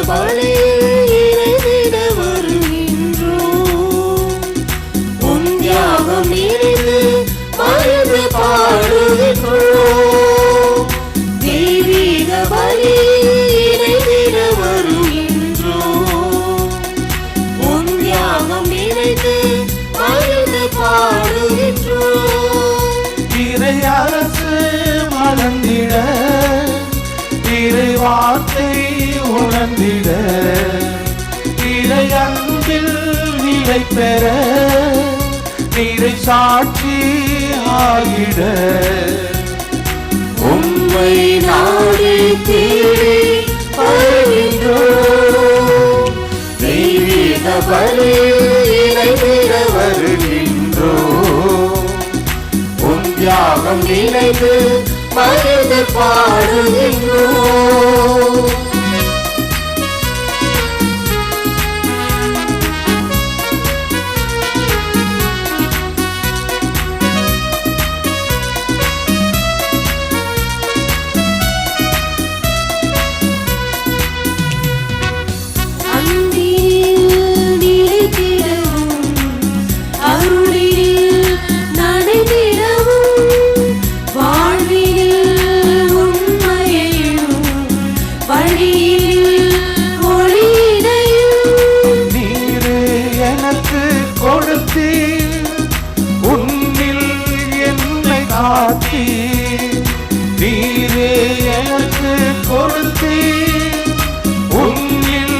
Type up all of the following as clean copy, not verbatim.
பலியில் இணைந்திட வருகின்றோம். உன் தியாகம் நினைந்து மகிழ்ந்து பாடுகின்றோம். தெய்வீக பலியில் இணைந்திட வருகின்றோம். உன் தியாகம் நினைந்து மகிழ்ந்து பாடுகின்றோம். இறை அரசு மலர்ந்திட, இறை வார்த்தை உணர்ந்திட, இறை அன்பில் நிலை பெற, இறை சாட்சி ஆகிட, உம்மை நாடி தேடி வருகின்றோம். தெய்வீக பலியில் இணைந்திட வருகின்றோம். உன் தியாகம் நினைந்து மகிழ்ந்து பாடுகின்றோம். நீரே எனக்கு கொடுத்தீ, உன்னில்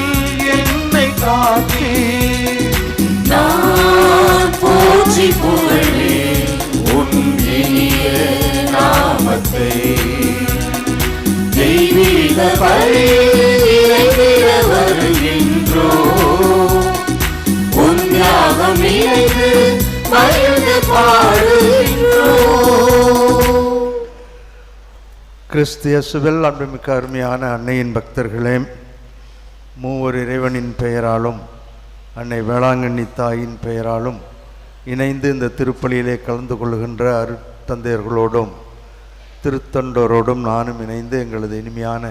என்னை காத்தீ. நான் போற்றி புகழேன் உன் இனிய நாமத்தை. தெய்வீக பலியில் இணைந்திட வருகின்றோம். உன் தியாகம் நினைந்து மகிழ்ந்து பாடுகின்றோம். கிறிஸ்து இயேசுவில் அன்புமிக்க அருமையான அன்னையின் பக்தர்களே, மூவர் இறைவனின் பெயராலும் அன்னை வேளாங்கண்ணி தாயின் பெயராலும் இணைந்து இந்த திருப்பலியிலே கலந்து கொள்கின்ற அருட்தந்தையர்களோடும் திருத்தொண்டரோடும் நானும் இணைந்து எங்களது இனிமையான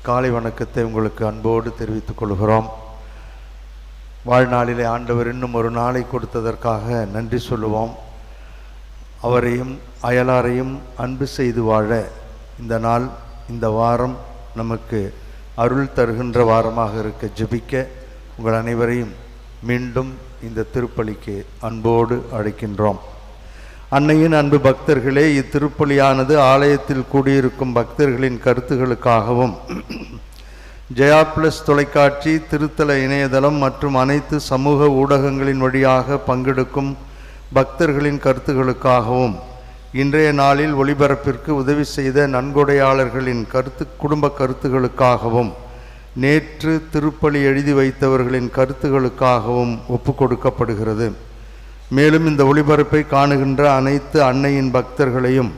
காலை வணக்கத்தை உங்களுக்கு அன்போடு தெரிவித்துக் கொள்கிறோம். வாழ்நாளிலே ஆண்டவர் இன்னும் ஒரு நாளை கொடுத்ததற்காக நன்றி சொல்லுவோம். அவரையும் அயலாரையும் அன்பு செய்து வாழ இந்த நாள், இந்த வாரம் நமக்கு அருள் தருகின்ற வாரமாக இருக்க ஜெபிக்க உங்கள் அனைவரையும் மீண்டும் இந்த திருப்பலிக்கு அன்போடு அழைக்கின்றோம். அன்னையின் அன்பு பக்தர்களே, இத்திருப்பலியானது ஆலயத்தில் கூடியிருக்கும் பக்தர்களின் கருத்துகளுக்காகவும் ஜெயா பிளஸ் தொலைக்காட்சி, திருத்தல இணையதளம் மற்றும் அனைத்து சமூக ஊடகங்களின் வழியாக பங்கெடுக்கும் பக்தர்களின் கருத்துகளுக்காகவும் இன்றைய நாளில் ஒளிபரப்பிற்கு உதவி செய்த நன்கொடையாளர்களின் குடும்ப கருத்துகளுக்காகவும் நேற்று திருப்பலி எழுதி வைத்தவர்களின் கருத்துகளுக்காகவும் ஒப்பு கொடுக்கப்படுகிறது. மேலும் இந்த ஒளிபரப்பை காணுகின்ற அனைத்து அன்னையின் பக்தர்களையும்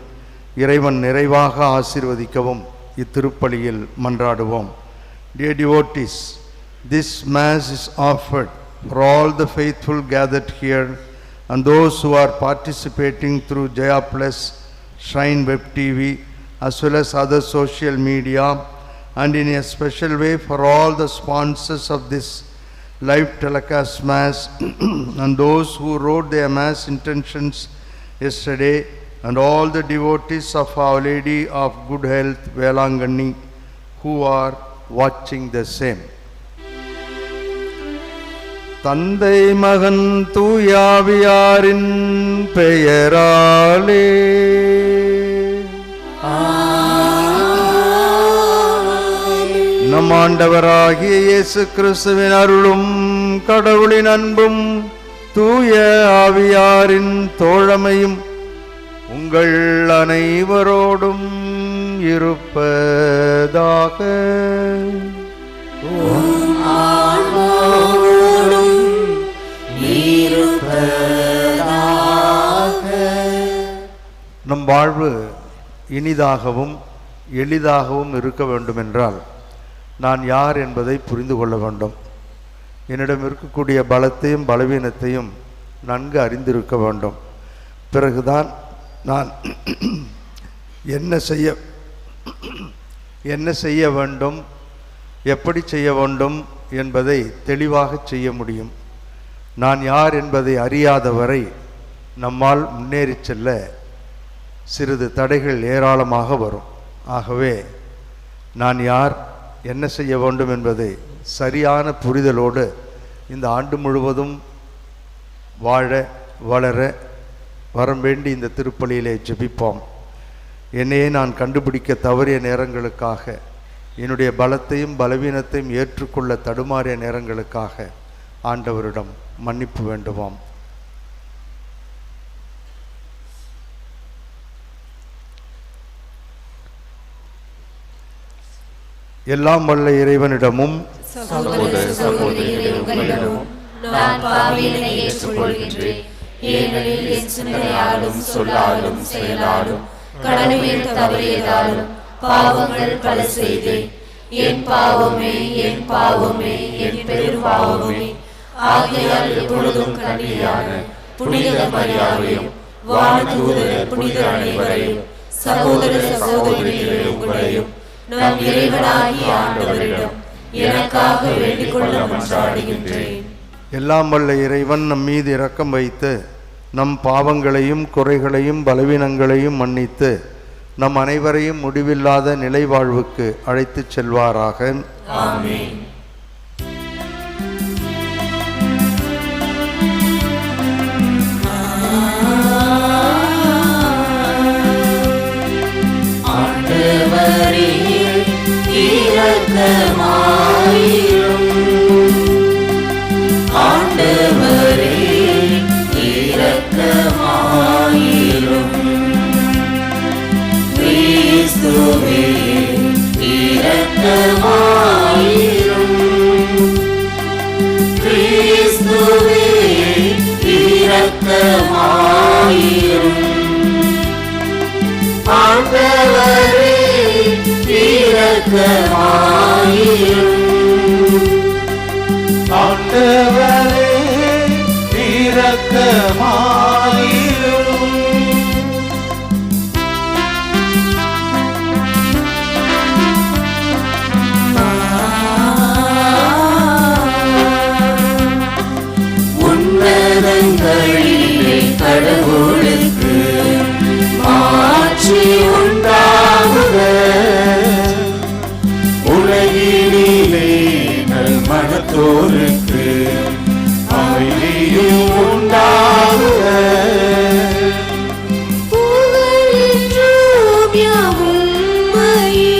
இறைவன் நிறைவாக ஆசீர்வதிக்கவும் இத்திருப்பலியில் மன்றாடுவோம். Dear devotees, this Mass is offered for all the faithful gathered here and those who are participating through Jaya Plus, Shrine Web TV, as well as other social media, and in a special way for all the sponsors of this live telecast Mass and those who wrote their Mass intentions yesterday, and all the devotees of Our Lady of Good Health, Velanganni, who are watching the same. தந்தை மகன் தூயாவியாரின் பெயராலே நம் ஆண்டவராகிய இயேசு கிறிஸ்துவின் அருளும் கடவுளின் அன்பும் தூய ஆவியாரின் தோழமையும் உங்கள் அனைவரோடும் இருப்பதாக. நம் வாழ்வு இனிதாகவும் எளிதாகவும் இருக்க வேண்டுமென்றால் நான் யார் என்பதை புரிந்து கொள்ள வேண்டும். என்னிடம் இருக்கக்கூடிய பலத்தையும் பலவீனத்தையும் நன்கு அறிந்திருக்க வேண்டும். பிறகுதான் நான் என்ன செய்ய வேண்டும், எப்படி செய்ய வேண்டும் என்பதை தெளிவாக செய்ய முடியும். நான் யார் என்பதை அறியாதவரை நம்மால் முன்னேறி செல்ல சிறிது தடைகள் ஏராளமாக வரும். ஆகவே நான் யார், என்ன செய்ய வேண்டும் என்பதை சரியான புரிதலோடு இந்த ஆண்டு முழுவதும் வாழ வளர வரம் வேண்டி இந்த திருப்பலியிலே ஜெபிப்போம். என்னையே நான் கண்டுபிடிக்க தவறிய நேரங்களுக்காக, என்னுடைய பலத்தையும் பலவீனத்தையும் ஏற்றுக்கொள்ள தடுமாறிய நேரங்களுக்காக ஆண்டவரிடம் மன்னிப்பு வேண்டுவோம். எல்லாம் வல்ல இறைவனிடமும் சகோதர சகோதரிகளே, உங்களிடமும் நான் பாவியனை ஏற்றுக்கொள்கின்றேன். ஏனெனில் என் சிந்தனையாலும் சொல்லாலும் செயலாலும் கடமையில் தவறியதாலும் பாவங்கள் பல செய்தேன். என் பாவமே, என் பாவமே, என் பெரும் பாவமே. ஆகையால் எப்பொழுதும் கன்னியான புனித மரியாதையும் வானதூதர் புனிதர் அனைவரையும் சகோதர சகோதரிகளே, உங்களையும் நம் இறைவனாகிய ஆண்டவரிடம் எனக்காக வேண்டிக் கொள்ள மன்றாடுகின்றேன். எல்லாம் வல்ல இறைவன் நம் மீது இரக்கம் வைத்து நம் பாவங்களையும் குறைகளையும் பலவீனங்களையும் மன்னித்து நம் அனைவரையும் முடிவில்லாத நிலை வாழ்வுக்கு அழைத்துச் செல்வாராக. ஆமென். ஆண்டவரே இரக்கமாயிரும். ஆண்டவரே இரக்கமாயிரும். கிறிஸ்துவே இரக்கமாயிரும். கிறிஸ்துவே இரக்கமாயிரும். ஆண்டவரே இரக்கமாயிரும். ஆண்டவரே இரக்கமாயிரும். உன்னதங்களிலே கடவுளுக்கு மாட்சி உண்டாகுக. உலகினிலே நல் மனத்தோருக்கு அமைதியும் உண்டாகுக. புகழென்றோம் யாவும்மையே,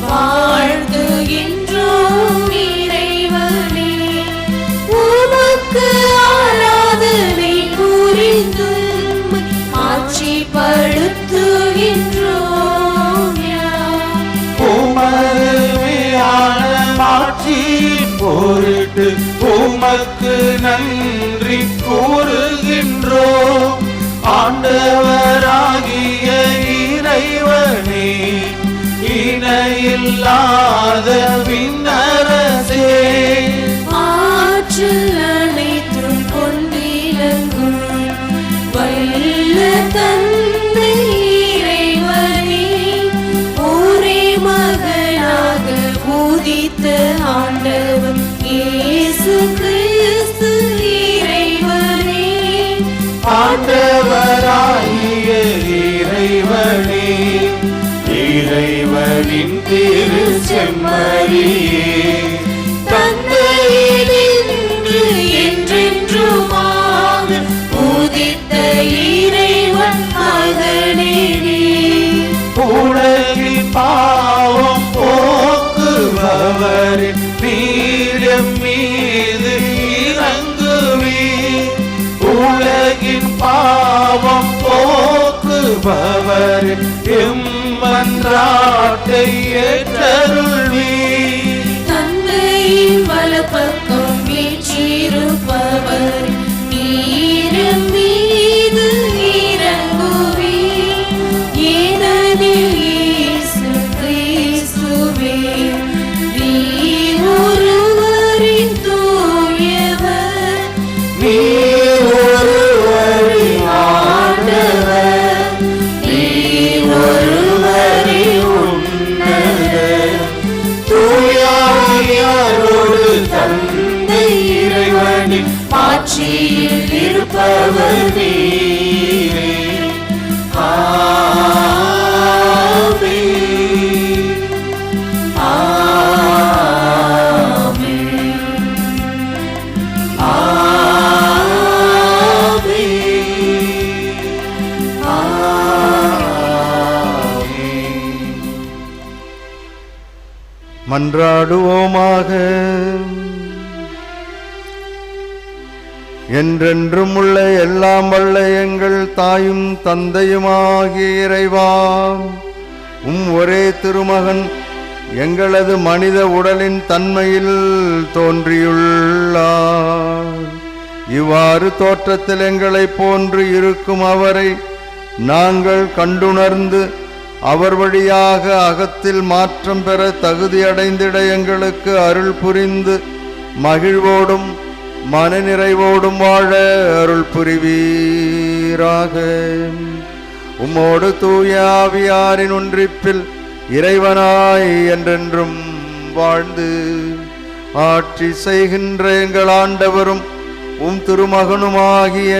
வாழ்த்துகின்றோம் இறைவனே. உமக்கு ஆராதனை புரிந்தும் ஆட்சிப்படுத்துகின்றோம் யாம். உமதுமையான மாட்சி பொருட்டு உமக்கு நன்றி கூறுகின்றோம். ஆண்டவராகிய இறைவனே, இணையில்லாத விண்ணரசே, ஆற்றல் அனைத்தும் கொண்டிலங்கும் வல்ல தந்தை இறைவனே, ஒரே மகனாக உதித்த ஆண்டவர் இயேசு கிறிஸ்து இறைவனே. ஆண்டவராகிய இறைவனே, இறைவனின் திரு செம்மறியே, தந்தையினின்று என்றென்றுமாக உதித்த இறைவன் மகனே நீர். உலகின் பாவம் போக்குபவரின் நீரம் மீது இறங்குவீர். உலகின் பாவம் போக்குபவரின் எம்மன்றாட்டை ஏற்றருள்வீர். தந்தையின் வலப்பக்கம் வீற்றிருப்பவர் நீரம் மீது இறங்குவீர். ஏனெனில் இயேசு கிறிஸ்துவே நீர் ஒருவரின் தூயவர். நீர் ஒருவரின் ஆண்டவர். நீர் ஒருவரின் உன்னதர். தூய மன்றாடுவோமாக. என்றென்றும் உள்ள எல்லாம் வல்ல எங்கள் தாயும் தந்தையுமாகிய இறைவா, ஒரே திருமகன் எங்களது மனித உடலின் தன்மையில் தோன்றியுள்ளார். இவ்வாறு தோற்றத்தில் எங்களை போன்று இருக்கும் அவரை நாங்கள் கண்டுணர்ந்து அவர் வழியாக அகத்தில் மாற்றம் பெற தகுதியடைந்திட எங்களுக்கு அருள் புரிந்து மகிழ்வோடும் மனநிறைவோடும் வாழ அருள் புரிவீராக. உம்மோடு தூய ஆவியாரின் ஒன்றிப்பில் இறைவனாய் என்றென்றும் வாழ்ந்து ஆட்சி செய்கின்ற எங்கள் ஆண்டவரும் திருமகனுமாகிய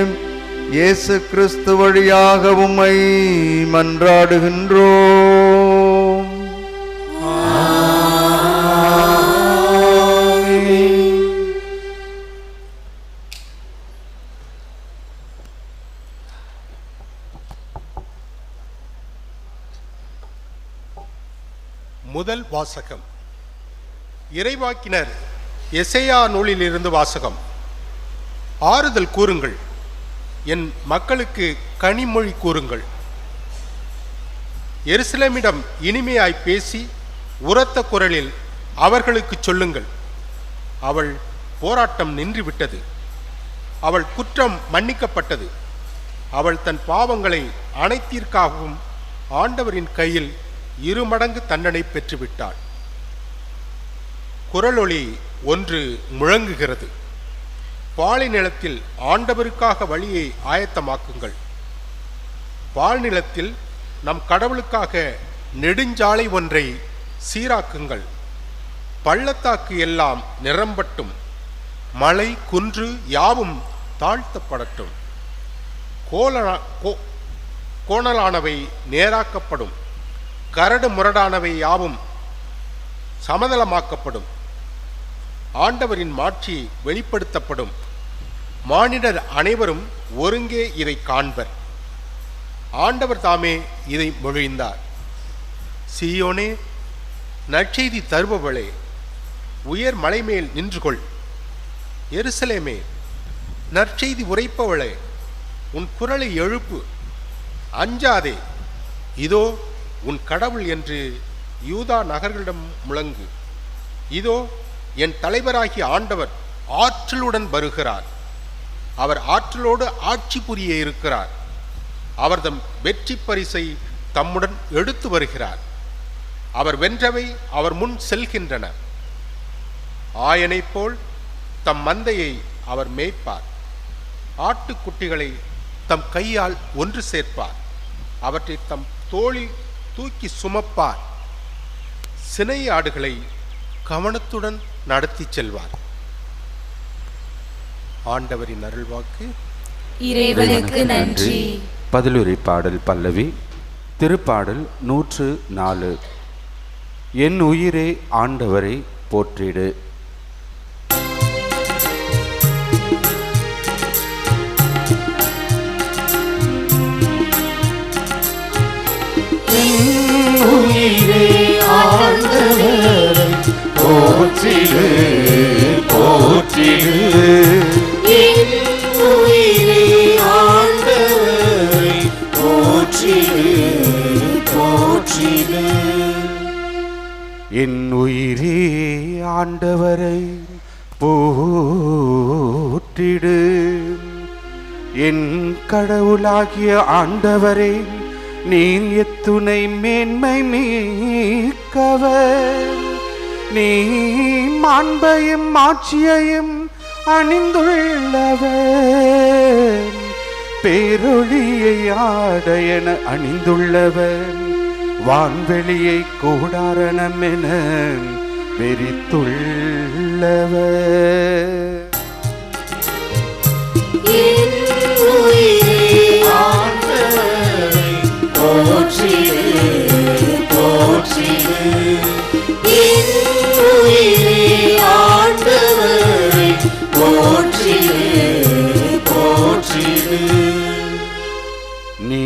இயேசு கிறிஸ்து வழியாக உம்மை மன்றாடுகின்றோம். முதல் வாசகம். இறைவாக்கினர் எசேயா நூலிலிருந்து வாசகம். ஆறுதல் கூறுங்கள், என் மக்களுக்கு கனிமொழி கூறுங்கள். எருசலேமிடம் இனிமையாய் பேசி உரத்த குரலில் அவர்களுக்கு சொல்லுங்கள். அவள் போராட்டம் நின்றுவிட்டது, அவள் குற்றம் மன்னிக்கப்பட்டது. அவள் தன் பாவங்களை அனைத்திற்காகவும் ஆண்டவரின் கையில் 2 மடங்கு தண்டனை பெற்றுவிட்டாள். குரலொளி ஒன்று முழங்குகிறது. பாலை நிலத்தில் ஆண்டவருக்காக வழியை ஆயத்தமாக்குங்கள். பால் நிலத்தில் நம் கடவுளுக்காக நெடுஞ்சாலை ஒன்றை சீராக்குங்கள். பள்ளத்தாக்கு எல்லாம் நிரம்பட்டும், மலை குன்று யாவும் தாழ்த்தப்படட்டும். கோணலானவை நேராக்கப்படும், கரடு முரடானவை யாவும் சமதளமாக்கப்படும். ஆண்டவரின் மாட்சி வெளிப்படுத்தப்படும். மானிடர் அனைவரும் ஒருங்கே இதை காண்பர். ஆண்டவர் தாமே இதை மொழிந்தார். சீயோனே, நற்செய்தி தருபவளே, உயர் மலைமேல் நின்று கொள். எருசலேமே, நற்செய்தி உரைப்பவளே, உன் குரலை எழுப்பு. அஞ்சாதே, இதோ உன் கடவுள் என்று யூதா நகர்களிடம் முழங்கு. இதோ என் தலைவராகிய ஆண்டவர் ஆற்றலுடன் வருகிறார். அவர் ஆற்றலோடு ஆட்சி புரிய இருக்கிறார். அவர் தம் வெற்றி பரிசை தம்முடன் எடுத்து வருகிறார். அவர் வென்றவை அவர் முன் செல்கின்றன. ஆயனைப் போல் தம் மந்தையை அவர் மேய்ப்பார். ஆட்டுக்குட்டிகளை தம் கையால் ஒன்று சேர்ப்பார். அவற்றை தம் தோளில் தூக்கி சுமப்பார். சினை ஆடுகளை கவனத்துடன் நடத்தி செல்வார். ஆண்டவரின் அருள்வாக்கு. இறைவனுக்கு நன்றி. பதிலுரை பாடல் பல்லவி. திருப்பாடல் 104. என் உயிரே ஆண்டவரை போற்றிடு. உயிரே ஆண்டவரை போற்றிடு, போற்றிடு. என் உயிரே ஆண்டவரை போற்றிடு, போற்றிடு. என் உயிரே ஆண்டவரை போற்றிடு. என் கடவுளாகிய ஆண்டவரே, நீர் எத்துணை மேன்மை மிக்கவர். நீ மாண்பையும் ஆட்சியையும் அணிந்துள்ளவர். பேரொளியை ஆடையென அணிந்துள்ளவர். வான்வெளியை கூடாரணமென வெறித்துள்ளவர். போற்றிடு, போற்றிடு. என் உயிரே ஆண்டவரை போற்றிடு, போற்றிடு. நீ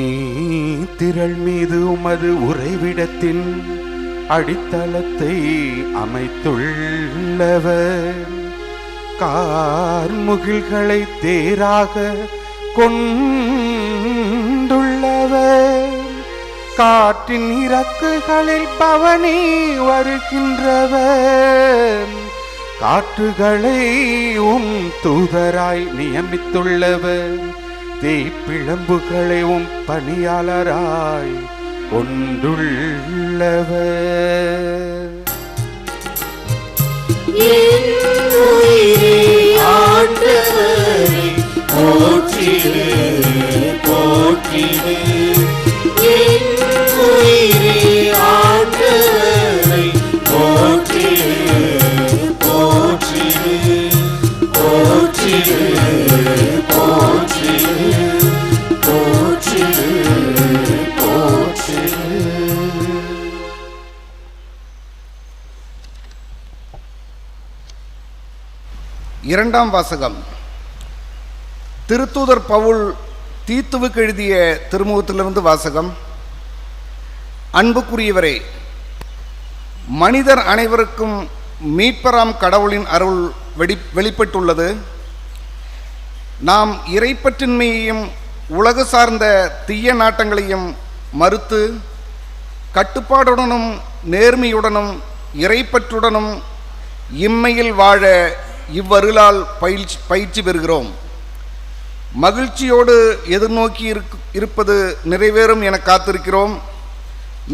திரள் மீது உமது உறைவிடத்தின் அடித்தளத்தை அமைத்துள்ளவர், கார்முகில்களை தேராக கொண்டுள்ளவர், காற்றின் இறக்குகளில் பவனி வருகின்றவர், காற்றுகளை தூதராய் நியமித்துள்ளவர், தீப்பிழம்புகளை பணியாளராய் கொண்டுள்ளவர். என் உயிரே ஆண்டவரை போற்றிடு போற்றிடு. என் உயிரே ஆண்டவரை போற்றிடு போற்றிடு போற்றிடு போற்றிடு போற்றிடு போற்றிடு. இரண்டாம் வாசகம். திருத்தூதர் பவுல் தீத்துவுக்கு எழுதிய திருமுகத்திலிருந்து வாசகம். அன்புக்குரியவரே, மனிதர் அனைவருக்கும் மீட்பராம் கடவுளின் அருள் வெளிப்பட்டுள்ளது. நாம் இறைப்பற்றின்மையையும் உலக சார்ந்த தீய நாட்டங்களையும் மறுத்து கட்டுப்பாடுடனும் நேர்மையுடனும் இறைப்பற்றுடனும் இம்மையில் வாழ இவ்வருளால் பயிற்சி பெறுகிறோம். மகிழ்ச்சியோடு எதிர்நோக்கி இருப்பது நிறைவேறும் என காத்திருக்கிறோம்.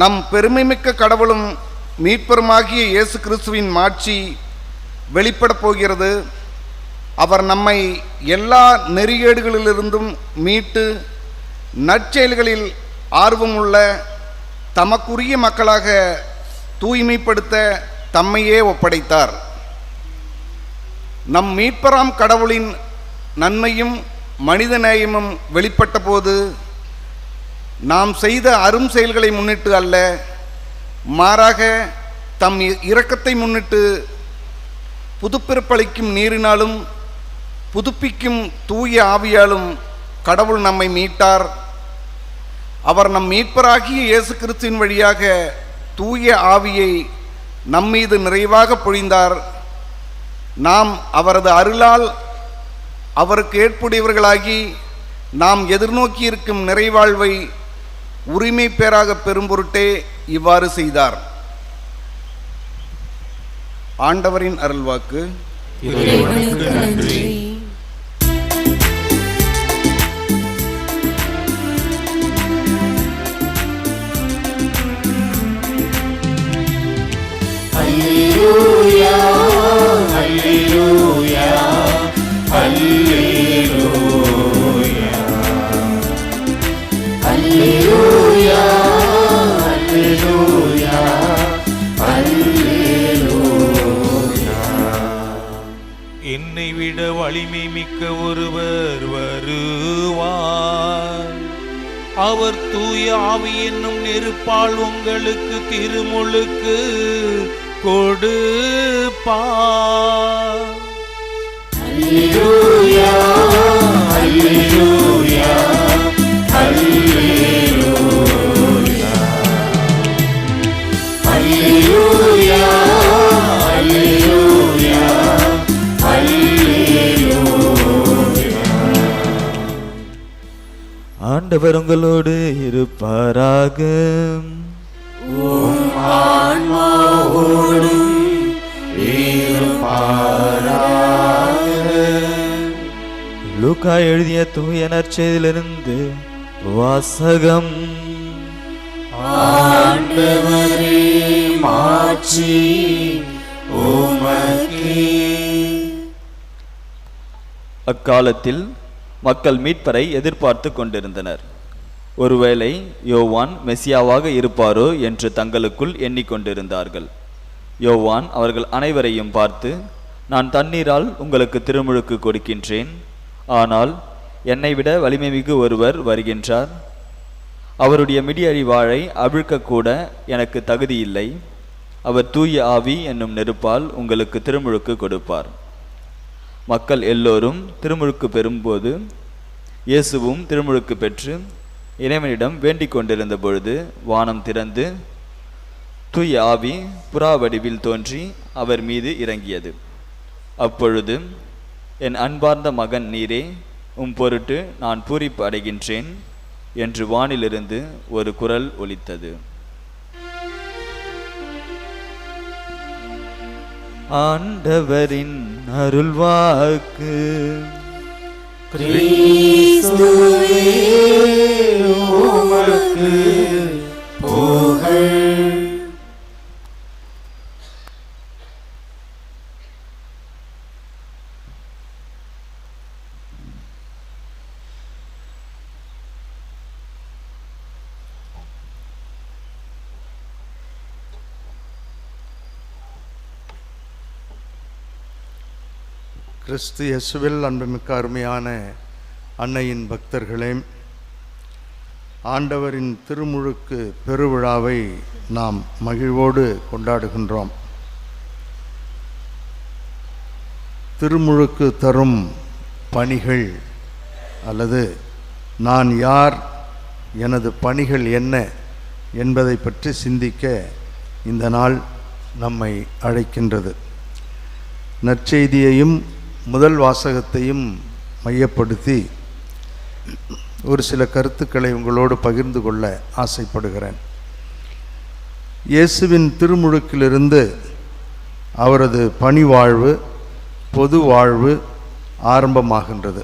நம் பெருமைமிக்க கடவுளும் மீட்பருமாகிய இயேசு கிறிஸ்துவின் மாட்சி வெளிப்படப் போகிறது. அவர் நம்மை எல்லா நெறிகேடுகளிலிருந்தும் மீட்டு நற்செயல்களில் ஆர்வமுள்ள தமக்குரிய மக்களாக தூய்மைப்படுத்த தம்மையே ஒப்படைத்தார். நம் மீட்பராம் கடவுளின் நன்மையும் மனிதநேயமும் வெளிப்பட்ட போது நாம் செய்த அரும் செயல்களை முன்னிட்டு அல்ல, மாறாக தம் இரக்கத்தை முன்னிட்டு புதுப்பிறப்பளிக்கும் நீரினாலும் புதுப்பிக்கும் தூய ஆவியாலும் கடவுள் நம்மை மீட்டார். அவர் நம் மீட்பராகிய இயேசு கிறிஸ்துவின் வழியாக தூய ஆவியை நம்மீது நிறைவாக பொழிந்தார். நாம் அவரது அருளால் அவருக்கு ஏற்புடையவர்களாகி நாம் எதிர்நோக்கி இருக்கும் நிறைவாழ்வை உரிமை பேராக பெறும் பொருட்டே இவ்வாறு செய்தார். ஆண்டவரின் அருள்வாக்கு. Hallelujah, hallelujah, hallelujah, hallelujah, hallelujah, hallelujah. என்னை விட வலிமை மிக்க ஒருவர் வருவார். அவர் தூய ஆவி என்னும் நெருப்பால் உங்களுக்கு திருமுழுக்கு கொடுப்பார். Hallelujah, hallelujah, hallelujah, hallelujah, hallelujah, hallelujah. ஆண்டவர் உங்களோடு இருப்பாராக. ஆன்மாவோடும் லூக்கா எழுதிய தூய நற்செய்தியிலிருந்து வாசகம். ஆண்டவரே, மாட்சி உமக்கே. அக்காலத்தில் மக்கள் மீட்பரை எதிர்பார்த்து கொண்டிருந்தனர். ஒருவேளை யோவான் மெசியாவாக இருப்பாரோ என்று தங்களுக்குள் எண்ணிக்கொண்டிருந்தார்கள். யோவான் அவர்கள் அனைவரையும் பார்த்து, நான் தண்ணீரால் உங்களுக்கு திருமுழுக்கு கொடுக்கின்றேன், ஆனால் என்னை விட வலிமை மிகு ஒருவர் வருகின்றார். அவருடைய மிடியடி வாழை அவிழ்க்கக்கூட எனக்கு தகுதியில்லை. அவர் தூய ஆவி என்னும் நெருப்பால் உங்களுக்கு திருமுழுக்கு கொடுப்பார். மக்கள் எல்லோரும் திருமுழுக்கு பெறும்போது இயேசுவும் திருமுழுக்கு பெற்று இறைவனிடம் வேண்டிக் கொண்டிருந்த பொழுது வானம் திறந்து தூய ஆவி புறா வடிவில் தோன்றி அவர் மீது இறங்கியது. அப்பொழுது, என் அன்பார்ந்த மகன் நீரே, உம் பொருட்டு நான் பூரிப்பு அடைகின்றேன் என்று வானிலிருந்து ஒரு குரல் ஒலித்தது. ஆண்டவரின் அருள்வாக்கு. கிறிஸ்துவே உமக்கு புகழ். கிறிஸ்து இயேசுவில் அன்புமிக்க அருமையான அன்னையின் பக்தர்களே, ஆண்டவரின் திருமுழுக்கு பெருவிழாவை நாம் மகிழ்வோடு கொண்டாடுகின்றோம். திருமுழுக்கு தரும் பணிகள் அல்லது நான் யார், எனது பணிகள் என்ன என்பதை பற்றி சிந்திக்க இந்த நாள் நம்மை அழைக்கின்றது. நற்செய்தியையும் முதல் வாசகத்தையும் மையப்படுத்தி ஒரு சில கருத்துக்களை உங்களோடு பகிர்ந்து கொள்ள ஆசைப்படுகிறேன். இயேசுவின் திருமுழுக்கிலிருந்து அவரது பணி வாழ்வு, பொது வாழ்வு ஆரம்பமாகின்றது.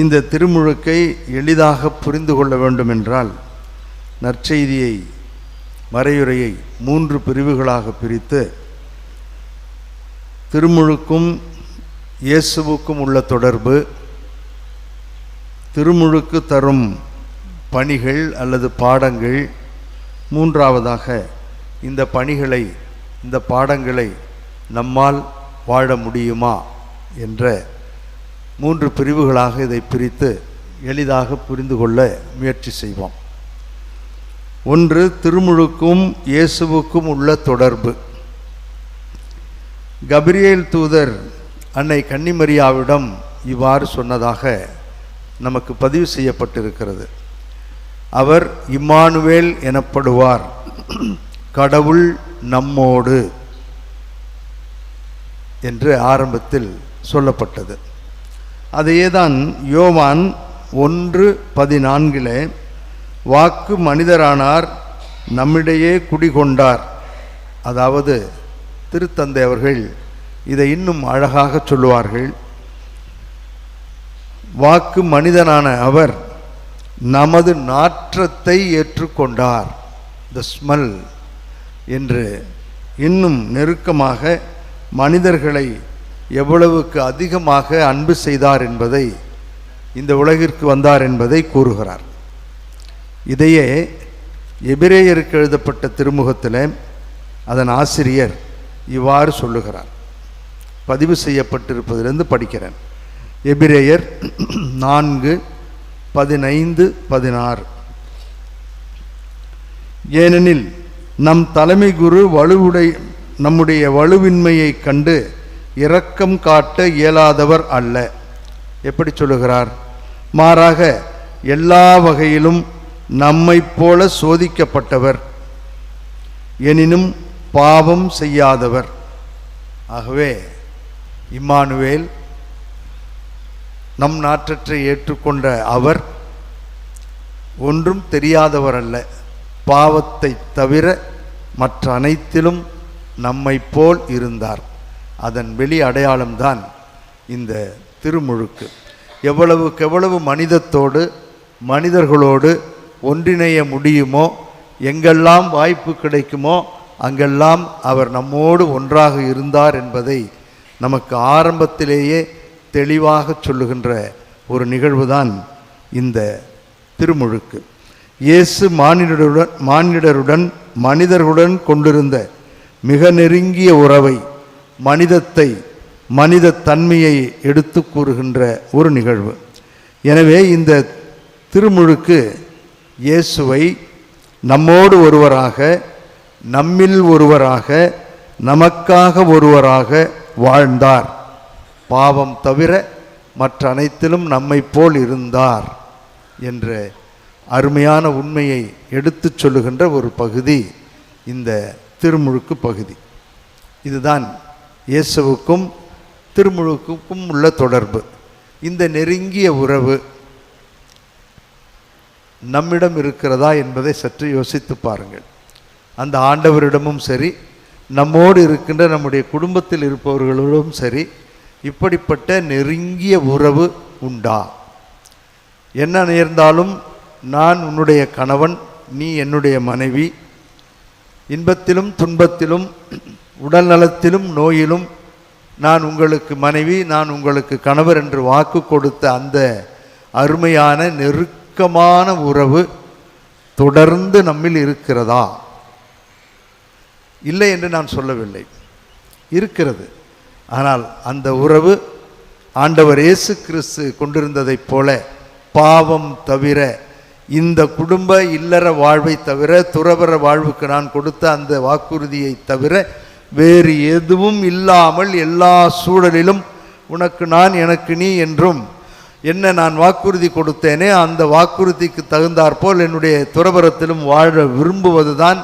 இந்த திருமுழுக்கை எளிதாக புரிந்து கொள்ள வேண்டுமென்றால் நற்செய்தியை, மறையுரையை 3 பிரிவுகளாக பிரித்து திருமுழுக்கும் இயேசுவுக்கும் உள்ள தொடர்பு, திருமுழுக்கு தரும் பணிகள் அல்லது பாடங்கள், மூன்றாவதாக இந்த பணிகளை, இந்த பாடங்களை நம்மால் வாழ முடியுமா என்ற 3 பிரிவுகளாக இதை பிரித்து எளிதாக புரிந்து கொள்ள முயற்சி செய்வோம். ஒன்று, திருமுழுக்கும் இயேசுவுக்கும் உள்ள தொடர்பு. கபிரியேல் தூதர் அன்னை கன்னிமரியாவிடம் இவ்வாறு சொன்னதாக நமக்கு பதிவு செய்யப்பட்டிருக்கிறது. அவர் இம்மானுவேல் எனப்படுவார், கடவுள் நம்மோடு என்று ஆரம்பத்தில் சொல்லப்பட்டது. அதையேதான் யோவான் 1:14 வாக்கு மனிதரானார், நம்மிடையே குடிகொண்டார். அதாவது திருத்தந்தை அவர்கள் இதை இன்னும் அழகாக சொல்லுவார்கள். வாக்கு மனிதனான அவர் நமது நாற்றத்தை ஏற்றுக்கொண்டார், த ஸ்மெல் என்று இன்னும் நெருக்கமாக மனிதர்களை எவ்வளவுக்கு அதிகமாக அன்பு செய்தார் என்பதை, இந்த உலகிற்கு வந்தார் என்பதை கூறுகிறார். இதையே எபிரேயருக்கு எழுதப்பட்ட திருமுகத்தில் அதன் ஆசிரியர் இவ்வாறு சொல்லுகிறார். பதிவு செய்யப்பட்டிருப்பதிலிருந்து படிக்கிறேன். எபிரேயர் 4:15-16. ஏனெனில் நம் தலைமை குரு நம்முடைய வலுவின்மையை கண்டு இரக்கம் காட்ட இயலாதவர் அல்ல. எப்படி சொல்லுகிறார்? மாறாக எல்லா வகையிலும் நம்மைப் போல சோதிக்கப்பட்டவர், எனினும் பாவம் செய்யாதவர். ஆகவே இம்மானுவேல், நம் நாற்றத்தை ஏற்றுக்கொண்ட அவர் ஒன்றும் தெரியாதவர் அல்ல. பாவத்தை தவிர மற்ற அனைத்திலும் நம்மை போல் இருந்தார். அதன் வெளி அடையாளம்தான் இந்த திருமுழுக்கு. எவ்வளவு மனிதத்தோடு, மனிதர்களோடு ஒன்றிணைய முடியுமோ, எங்கெல்லாம் வாய்ப்பு கிடைக்குமோ அங்கெல்லாம் அவர் நம்மோடு ஒன்றாக இருந்தார் என்பதை நமக்கு ஆரம்பத்திலேயே தெளிவாக சொல்லுகின்ற ஒரு நிகழ்வுதான் இந்த திருமுழுக்கு. இயேசு மானிடருடன் மனிதர்களுடன் கொண்டிருந்த மிக நெருங்கிய உறவை, மனிதத்தை, மனித தன்மையை எடுத்து கூறுகின்ற ஒரு நிகழ்வு. எனவே இந்த திருமுழுக்கு இயேசுவை நம்மோடு ஒருவராக, நம்மில் ஒருவராக, நமக்காக ஒருவராக வாழ்ந்தார், பாவம் தவிர மற்ற அனைத்திலும் நம்மை போல் இருந்தார் என்ற அருமையான உண்மையை எடுத்துச் சொல்லுகின்ற ஒரு பகுதி இந்த திருமுழுக்கு பகுதி. இதுதான் இயேசுவுக்கும் திருமுழுக்குக்கும் உள்ள தொடர்பு. இந்த நெருங்கிய உறவு நம்மிடம் இருக்கிறதா என்பதை சற்று யோசித்து பாருங்கள். அந்த ஆண்டவரிடமும் சரி, நம்மோடு இருக்கின்ற நம்முடைய குடும்பத்தில் இருப்பவர்களோடும் சரி, இப்படிப்பட்ட நெருங்கிய உறவு உண்டா? என்ன நேர்ந்தாலும் நான் உன்னுடைய கணவன், நீ என்னுடைய மனைவி, இன்பத்திலும் துன்பத்திலும் உடல் நலத்திலும் நோயிலும் நான் உங்களுக்கு மனைவி, நான் உங்களுக்கு கணவர் என்று வாக்கு கொடுத்த அந்த அருமையான நெருக்கமான உறவு தொடர்ந்து நம்மில் இருக்கிறதா? இல்லை என்று நான் சொல்லவில்லை, இருக்கிறது. ஆனால் அந்த உறவு ஆண்டவர் இயேசு கிறிஸ்து கொண்டிருந்ததைப் போல பாவம் தவிர, இந்த குடும்ப இல்லற வாழ்வை தவிர, துறவற வாழ்வுக்கு நான் கொடுத்த அந்த வாக்குறுதியை தவிர வேறு எதுவும் இல்லாமல் எல்லா சூழலிலும் உனக்கு நான் எனக்கு நீ என்றும் என்ன நான் வாக்குறுதி கொடுத்தேனே அந்த வாக்குறுதிக்கு தகுந்தாற்போல் என்னுடைய துறவரத்திலும் வாழ விரும்புவதுதான்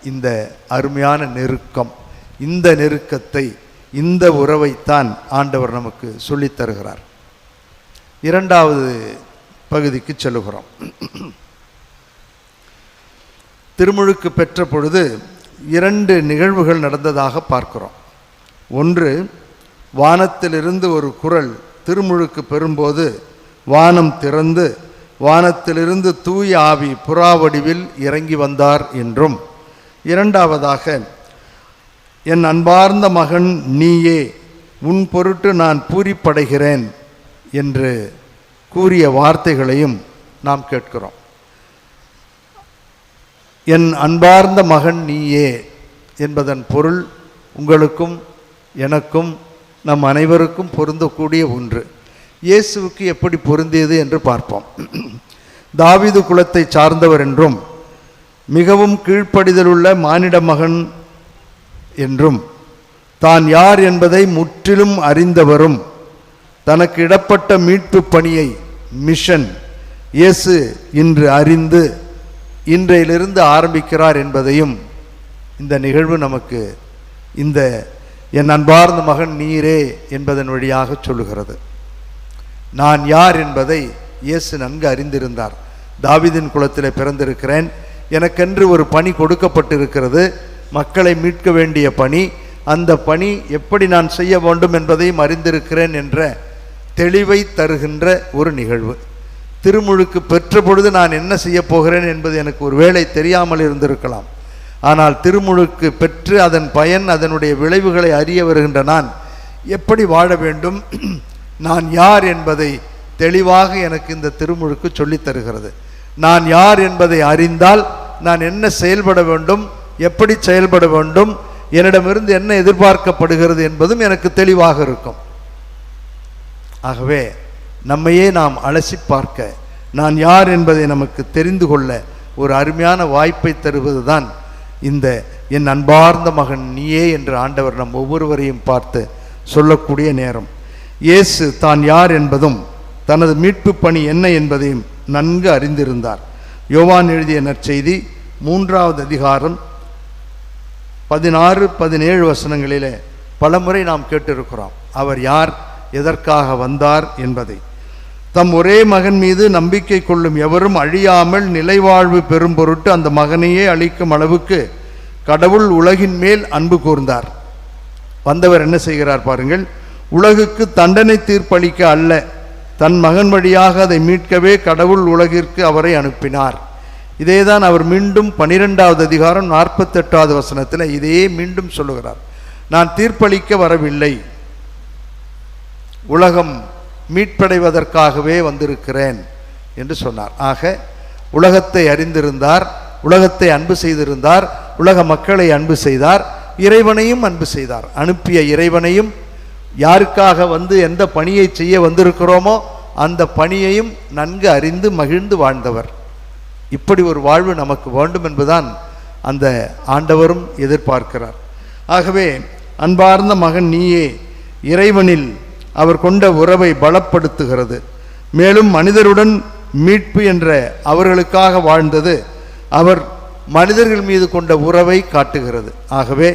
இந்த அருமையான நெருக்கம். இந்த நெருக்கத்தை, இந்த உறவைத்தான் ஆண்டவர் நமக்கு சொல்லித் தருகிறார். இரண்டாவது பகுதிக்கு செல்லுகிறோம். திருமுழுக்கு பெற்ற பொழுது 2 நிகழ்வுகள் நடந்ததாக பார்க்கிறோம். ஒன்று, வானத்திலிருந்து ஒரு குரல் திருமுழுக்கு பெறும்போது வானம் திறந்து வானத்திலிருந்து தூய ஆவி புறா வடிவில் இறங்கி வந்தார் என்றும், இரண்டாவதாக என் அன்பார்ந்த மகன் நீயே, உன் பொருட்டு நான் பூரிப்படைகிறேன் என்று கூறிய வார்த்தைகளையும் நாம் கேட்கிறோம். என் அன்பார்ந்த மகன் நீயே என்பதன் பொருள் உங்களுக்கும் எனக்கும் நம் அனைவருக்கும் பொருந்தக்கூடிய ஒன்று. இயேசுவுக்கு எப்படி பொருந்தியது என்று பார்ப்போம். தாவீது குலத்தை சார்ந்தவர் என்றும் மிகவும் கீழ்ப்படிதலுள்ள மானிட மகன் என்றும் தான் யார் என்பதை முற்றிலும் அறிந்தவரும் தனக்கு இடப்பட்ட மீட்பு பணியை மிஷன் இயேசு இன்று அறிந்து இன்றையிலிருந்து ஆரம்பிக்கிறார் என்பதையும் இந்த நிகழ்வு நமக்கு இந்த என் அன்பார்ந்த மகன் நீரே என்பதன் வழியாக சொல்லுகிறது. நான் யார் என்பதை இயேசு நன்கு அறிந்திருந்தார். தாவீதின் குலத்திலே பிறந்திருக்கிறேன், எனக்கென்று ஒரு பணி கொடுக்கப்பட்டிருக்கிறது, மக்களை மீட்க வேண்டிய பணி, அந்த பணி எப்படி நான் செய்ய வேண்டும் என்பதையும் அறிந்திருக்கிறேன் என்ற தெளிவை தருகின்ற ஒரு நிகழ்வு. திருமுழுக்கு பெற்ற பொழுது நான் என்ன செய்ய போகிறேன் என்பது எனக்கு ஒரு வேளை தெரியாமல் இருந்திருக்கலாம். ஆனால் திருமுழுக்கு பெற்று அதன் பயன், அதனுடைய விளைவுகளை அறிய வருகின்ற நான் எப்படி வாழ வேண்டும், நான் யார் என்பதை தெளிவாக எனக்கு இந்த திருமுழுக்கு சொல்லித் தருகிறது. நான் யார் என்பதை அறிந்தால் நான் என்ன செயல்பட வேண்டும், எப்படி செயல்பட வேண்டும், என்னிடமிருந்து என்ன எதிர்பார்க்கப்படுகிறது என்பதும் எனக்கு தெளிவாக இருக்கும். ஆகவே நம்மையே நாம் அலசி பார்க்க, நான் யார் என்பதை நமக்கு தெரிந்து கொள்ள ஒரு அருமையான வாய்ப்பை தருவது தான் இந்த என் அன்பார்ந்த மகன் நீயே என்று ஆண்டவர் நம் ஒவ்வொருவரையும் பார்த்து சொல்லக்கூடிய நேரம். இயேசு தான் யார் என்பதும் தனது மீட்பு பணி என்ன என்பதையும் நன்கு அறிந்திருந்தார். யோவான் எழுதிய நற்செய்தி 3வது அதிகாரம் 16-17 வசனங்களிலே பலமுறை நாம் கேட்டிருக்கிறோம் அவர் யார், எதற்காக வந்தார் என்பதை. தம் ஒரே மகன் மீது நம்பிக்கை கொள்ளும் எவரும் அழியாமல் நிலைவாழ்வு பெறும் பொருட்டு அந்த மகனையே அளிக்கும் அளவுக்கு கடவுள் உலகின் மேல் அன்பு கூர்ந்தார். வந்தவர் என்ன செய்கிறார் பாருங்கள். உலகுக்கு தண்டனை தீர்ப்பளிக்க அல்ல, தன் மகன் வழியாக அதை மீட்கவே கடவுள் உலகிற்கு அவரை அனுப்பினார். இதேதான் அவர் மீண்டும் 12வது அதிகாரம் 48வது வசனத்தில் இதையே மீண்டும் சொல்லுகிறார். நான் தீர்ப்பளிக்க வரவில்லை, உலகம் மீட்படைவதற்காகவே வந்திருக்கிறேன் என்று சொன்னார். ஆக உலகத்தை அறிந்திருந்தார், உலகத்தை அன்பு செய்திருந்தார், உலக மக்களை அன்பு செய்தார், இறைவனையும் அன்பு செய்தார். அனுப்பிய இறைவனையும், யாருக்காக வந்து எந்த பணியை செய்ய வந்திருக்கிறோமோ அந்த பணியையும் நன்கு அறிந்து மகிழ்ந்து வாழ்ந்தவர். இப்படி ஒரு வாழ்வு நமக்கு வேண்டும் என்பதுதான் அந்த ஆண்டவரும் எதிர்பார்க்கிறார். ஆகவே அன்பார்ந்த மகன் நீயே இறைவனில் அவர் கொண்ட உறவை பலப்படுத்துகிறது. மேலும் மனிதருடன் மீட்பு என்ற அவர்களுக்காக வாழ்ந்தது அவர் மனிதர்கள் மீது கொண்ட உறவை காட்டுகிறது. ஆகவே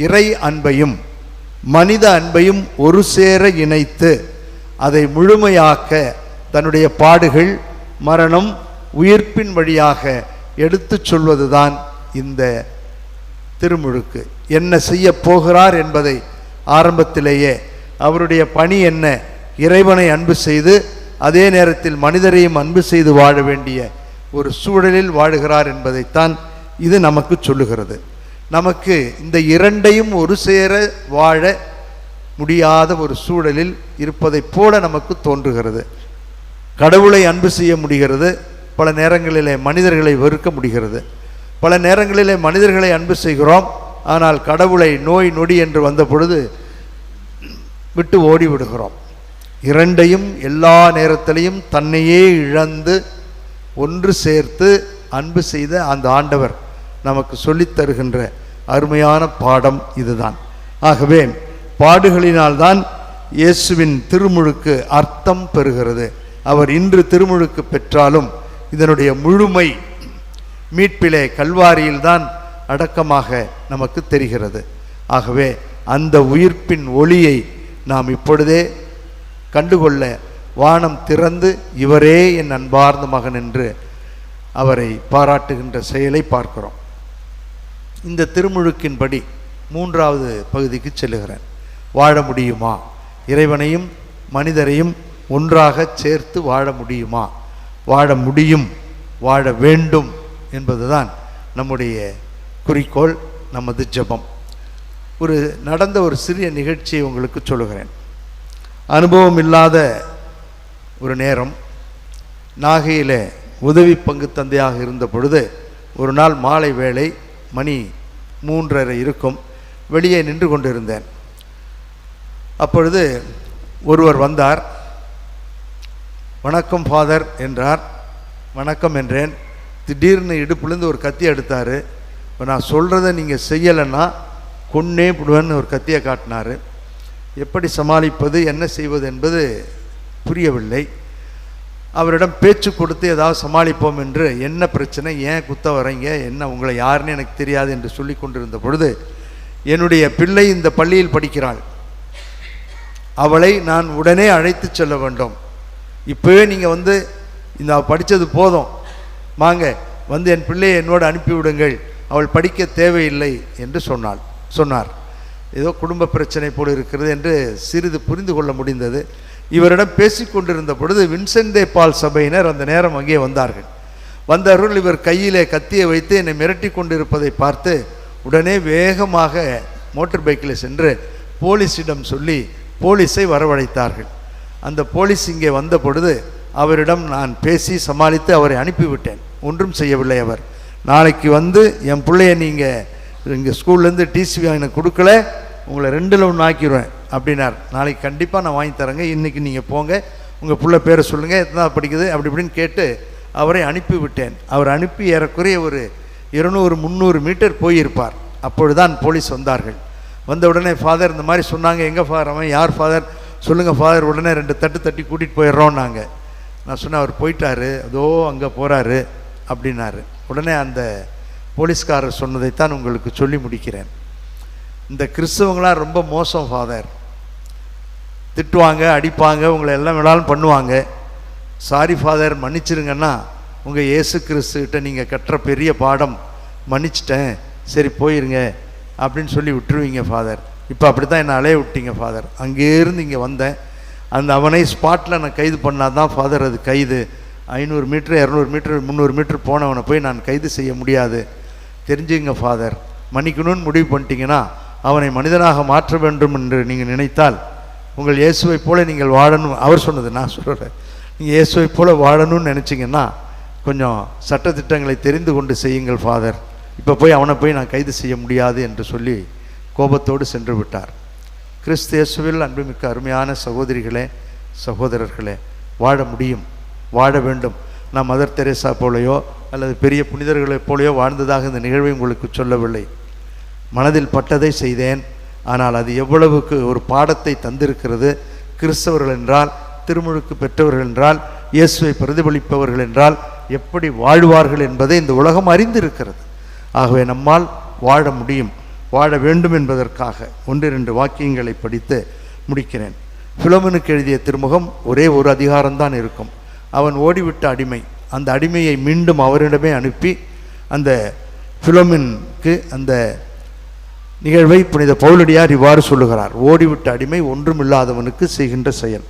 இறை அன்பையும் மனித அன்பையும் ஒரு சேர இணைத்து அதை முழுமையாக்க தன்னுடைய பாடுகள், மரணம், உயிர்ப்பின் வழியாக எடுத்துச் சொல்வதுதான் இந்த திருமுழுக்கு. என்ன செய்ய போகிறார் என்பதை ஆரம்பத்திலேயே அவருடைய பணி என்ன, இறைவனை அன்பு செய்து அதே நேரத்தில் மனிதரையும் அன்பு செய்து வாழ வேண்டிய ஒரு சூழலில் வாழுகிறார் என்பதைத்தான் இது நமக்கு சொல்லுகிறது. நமக்கு இந்த இரண்டையும் ஒரு சேர வாழ முடியாத ஒரு சூழலில் இருப்பதைப் போல நமக்கு தோன்றுகிறது. கடவுளை அன்பு செய்ய முடிகிறது, பல நேரங்களிலே மனிதர்களை வெறுக்க முடிகிறது. பல நேரங்களிலே மனிதர்களை அன்பு செய்கிறோம், ஆனால் கடவுளை நோய் நொடி என்று வந்த பொழுது விட்டு ஓடி விடுகிறோம். இரண்டையும் எல்லா நேரத்திலையும் தன்னையே இழந்து ஒன்று சேர்த்து அன்பு செய்த அந்த ஆண்டவர் நமக்கு சொல்லித் தருகின்ற அருமையான பாடம் இதுதான். ஆகவே பாடுகளினால்தான் இயேசுவின் திருமுழுக்கு அர்த்தம் பெறுகிறது. அவர் இன்று திருமுழுக்கு பெற்றாலும் இதனுடைய முழுமை மீட்பிலே கல்வாரியில்தான் அடக்கமாக நமக்கு தெரிகிறது. ஆகவே அந்த உயிர்ப்பின் ஒளியை நாம் இப்பொழுதே கண்டுகொள்ள வானம் திறந்து இவரே என் அன்பார்ந்த மகன் என்று அவரை பாராட்டுகின்ற செயலை பார்க்கிறோம். இந்த திருமுழுக்கின்படி மூன்றாவது பகுதிக்கு செல்லுகிறேன். வாழ முடியுமா? இறைவனையும் மனிதரையும் ஒன்றாக சேர்த்து வாழ முடியுமா? வாழ முடியும், வாழ வேண்டும் என்பதுதான் நம்முடைய குறிக்கோள், நமது ஜெபம். நடந்த ஒரு சிறிய நிகழ்ச்சியை உங்களுக்கு சொல்லுகிறேன். அனுபவம் இல்லாத ஒரு நேரம், நாகையில் உதவி பங்கு தந்தையாக இருந்த பொழுது ஒரு நாள் மாலை வேளை மணி 3:30 இருக்கும், வெளியே நின்று கொண்டிருந்தேன். அப்பொழுது ஒருவர் வந்தார். வணக்கம் ஃபாதர் என்றார். வணக்கம் என்றேன். திடீர்னு இடுப்புலேருந்து ஒரு கத்தி எடுத்தார். இப்போ நான் சொல்கிறத நீங்கள் செய்யலைன்னா கொன்னே விடுவேன்னு ஒரு கத்தியை காட்டினார். எப்படி சமாளிப்பது, என்ன செய்வது என்பது புரியவில்லை. அவரிடம் பேச்சு கொடுத்து ஏதாவது சமாளிப்போம் என்று, என்ன பிரச்சனை, ஏன் குத்த வரீங்க, என்ன உங்களை யாருன்னு எனக்கு தெரியாது என்று சொல்லி கொண்டிருந்த பொழுது, என்னுடைய பிள்ளை இந்த பள்ளியில் படிக்கிறாள், அவளை நான் உடனே அழைத்து செல்ல வேண்டும். இப்போவே நீங்கள் இந்த படித்தது போதும், வாங்க வந்து என் பிள்ளையை என்னோடு அனுப்பிவிடுங்கள், அவள் படிக்க தேவையில்லை என்று சொன்னார். ஏதோ குடும்ப பிரச்சனை போல் இருக்கிறது என்று சிறிது புரிந்து கொள்ள முடிந்தது. இவரிடம் பேசிக்கொண்டிருந்த பொழுது வின்சென்ட் தே பால் சபையினர் அந்த நேரம் அங்கே வந்தார்கள். இவர் கையிலே கத்தியை வைத்து என்னை மிரட்டி கொண்டிருப்பதை பார்த்து உடனே வேகமாக மோட்டார் பைக்கில் சென்று போலீஸிடம் சொல்லி போலீஸை வரவழைத்தார்கள். அந்த போலீஸ் இங்கே வந்த பொழுது அவரிடம் நான் பேசி சமாளித்து அவரை அனுப்பிவிட்டேன். ஒன்றும் செய்யவில்லை. அவர் நாளைக்கு வந்து என் பிள்ளைய நீங்கள் இங்கே ஸ்கூல்லேருந்து டிசி எனக்கு கொடுக்கல, உங்களை 2ல் 1 ஆக்கிடுவேன் அப்படின்னார். நாளைக்கு கண்டிப்பாக நான் வாங்கி தரேங்க, இன்றைக்கி நீங்கள் போங்க, உங்கள் பிள்ளை பேரை சொல்லுங்கள், எத்தனை படிக்குது அப்படி இப்படின்னு கேட்டு அவரை அனுப்பிவிட்டேன். அவர் அனுப்பி ஏறக்குறைய ஒரு 200-300 மீட்டர் போயிருப்பார். அப்பொழுதுதான் போலீஸ் வந்தார்கள். வந்த உடனே ஃபாதர் இந்த மாதிரி சொன்னாங்க. எங்கே ஃபாதர்? அவன் யார் ஃபாதர்? சொல்லுங்கள் ஃபாதர். உடனே 2 தட்டு தட்டி கூட்டிகிட்டு போயிடுறோம் நாங்கள். நான் சொன்னேன், அவர் போயிட்டாரு, அதோ அங்கே போகிறாரு அப்படின்னாரு. உடனே அந்த போலீஸ்காரர் சொன்னதைத்தான் உங்களுக்கு சொல்லி முடிக்கிறேன். இந்த கிறிஸ்தவங்களாம் ரொம்ப மோசம் ஃபாதர், திட்டுவாங்க, அடிப்பாங்க, உங்களை எல்லாம் வேணாலும் பண்ணுவாங்க. சாரி ஃபாதர், மன்னிச்சிருங்கன்னா உங்கள் இயேசு கிறிஸ்துக்கிட்ட நீங்கள் கட்டுற பெரிய பாடம், மன்னிச்சிட்டேன், சரி போயிருங்க அப்படின்னு சொல்லி விட்டுருவீங்க ஃபாதர். இப்போ அப்படி தான் என்னை அலைய விட்டீங்க ஃபாதர். அங்கேருந்து இங்கே வந்தேன். அவனை ஸ்பாட்டில் நான் கைது பண்ணால் தான் ஃபாதர் அது கைது. 500 மீட்ரு 200 மீட்ரு 300 மீட்ரு போனவனை போய் நான் கைது செய்ய முடியாது, தெரிஞ்சுங்க ஃபாதர். மன்னிக்கணும்னு முடிவு பண்ணிட்டீங்கன்னா அவனை மனிதனாக மாற்ற வேண்டும் என்று நீங்கள் நினைத்தால் உங்கள் இயேசுவை போல நீங்கள் வாழணும். அவர் சொன்னது, நான் சொல்கிறேன். நீங்கள் இயேசுவை போல வாழணும்னு நினச்சிங்கன்னா கொஞ்சம் சட்டத்திட்டங்களை தெரிந்து கொண்டு செய்யுங்கள் ஃபாதர். இப்போ போய் அவனை போய் நான் கைது செய்ய முடியாது என்று சொல்லி கோபத்தோடு சென்று விட்டார். கிறிஸ்து இயேசுவில் அன்புமிக்க அருமையான சகோதரிகளே, சகோதரர்களே, வாழ முடியும், வாழ வேண்டும். நான் மதர் தெரேசா போலையோ அல்லது பெரிய புனிதர்களைப் போலையோ வாழ்ந்ததாக இந்த நிகழ்வை உங்களுக்கு சொல்லவில்லை. மனதில் பட்டதை செய்தேன். ஆனால் அது எவ்வளவுக்கு ஒரு பாடத்தை தந்திருக்கிறது. கிறிஸ்தவர்கள் என்றால், திருமுழுக்கு பெற்றவர்கள் என்றால், இயேசுவை பிரதிபலிப்பவர்கள் என்றால் எப்படி வாழ்வார்கள் என்பதை இந்த உலகம் அறிந்திருக்கிறது. ஆகவே நம்மால் வாழ முடியும், வாழ வேண்டும் என்பதற்காக 1-2 வாக்கியங்களை படித்து முடிக்கிறேன். பிலோமனுக்கு எழுதிய திருமுகம் ஒரே ஒரு அதிகாரம்தான் இருக்கும். அவன் ஓடிவிட்ட அடிமை, அந்த அடிமையை மீண்டும் அவரிடமே அனுப்பி அந்த பிலோமனுக்கு அந்த நிகழ்வை புனித பவுலடியார் இவ்வாறு சொல்லுகிறார்: ஓடிவிட்ட அடிமை ஒன்றுமில்லாதவனுக்கு செய்கின்ற செயல்.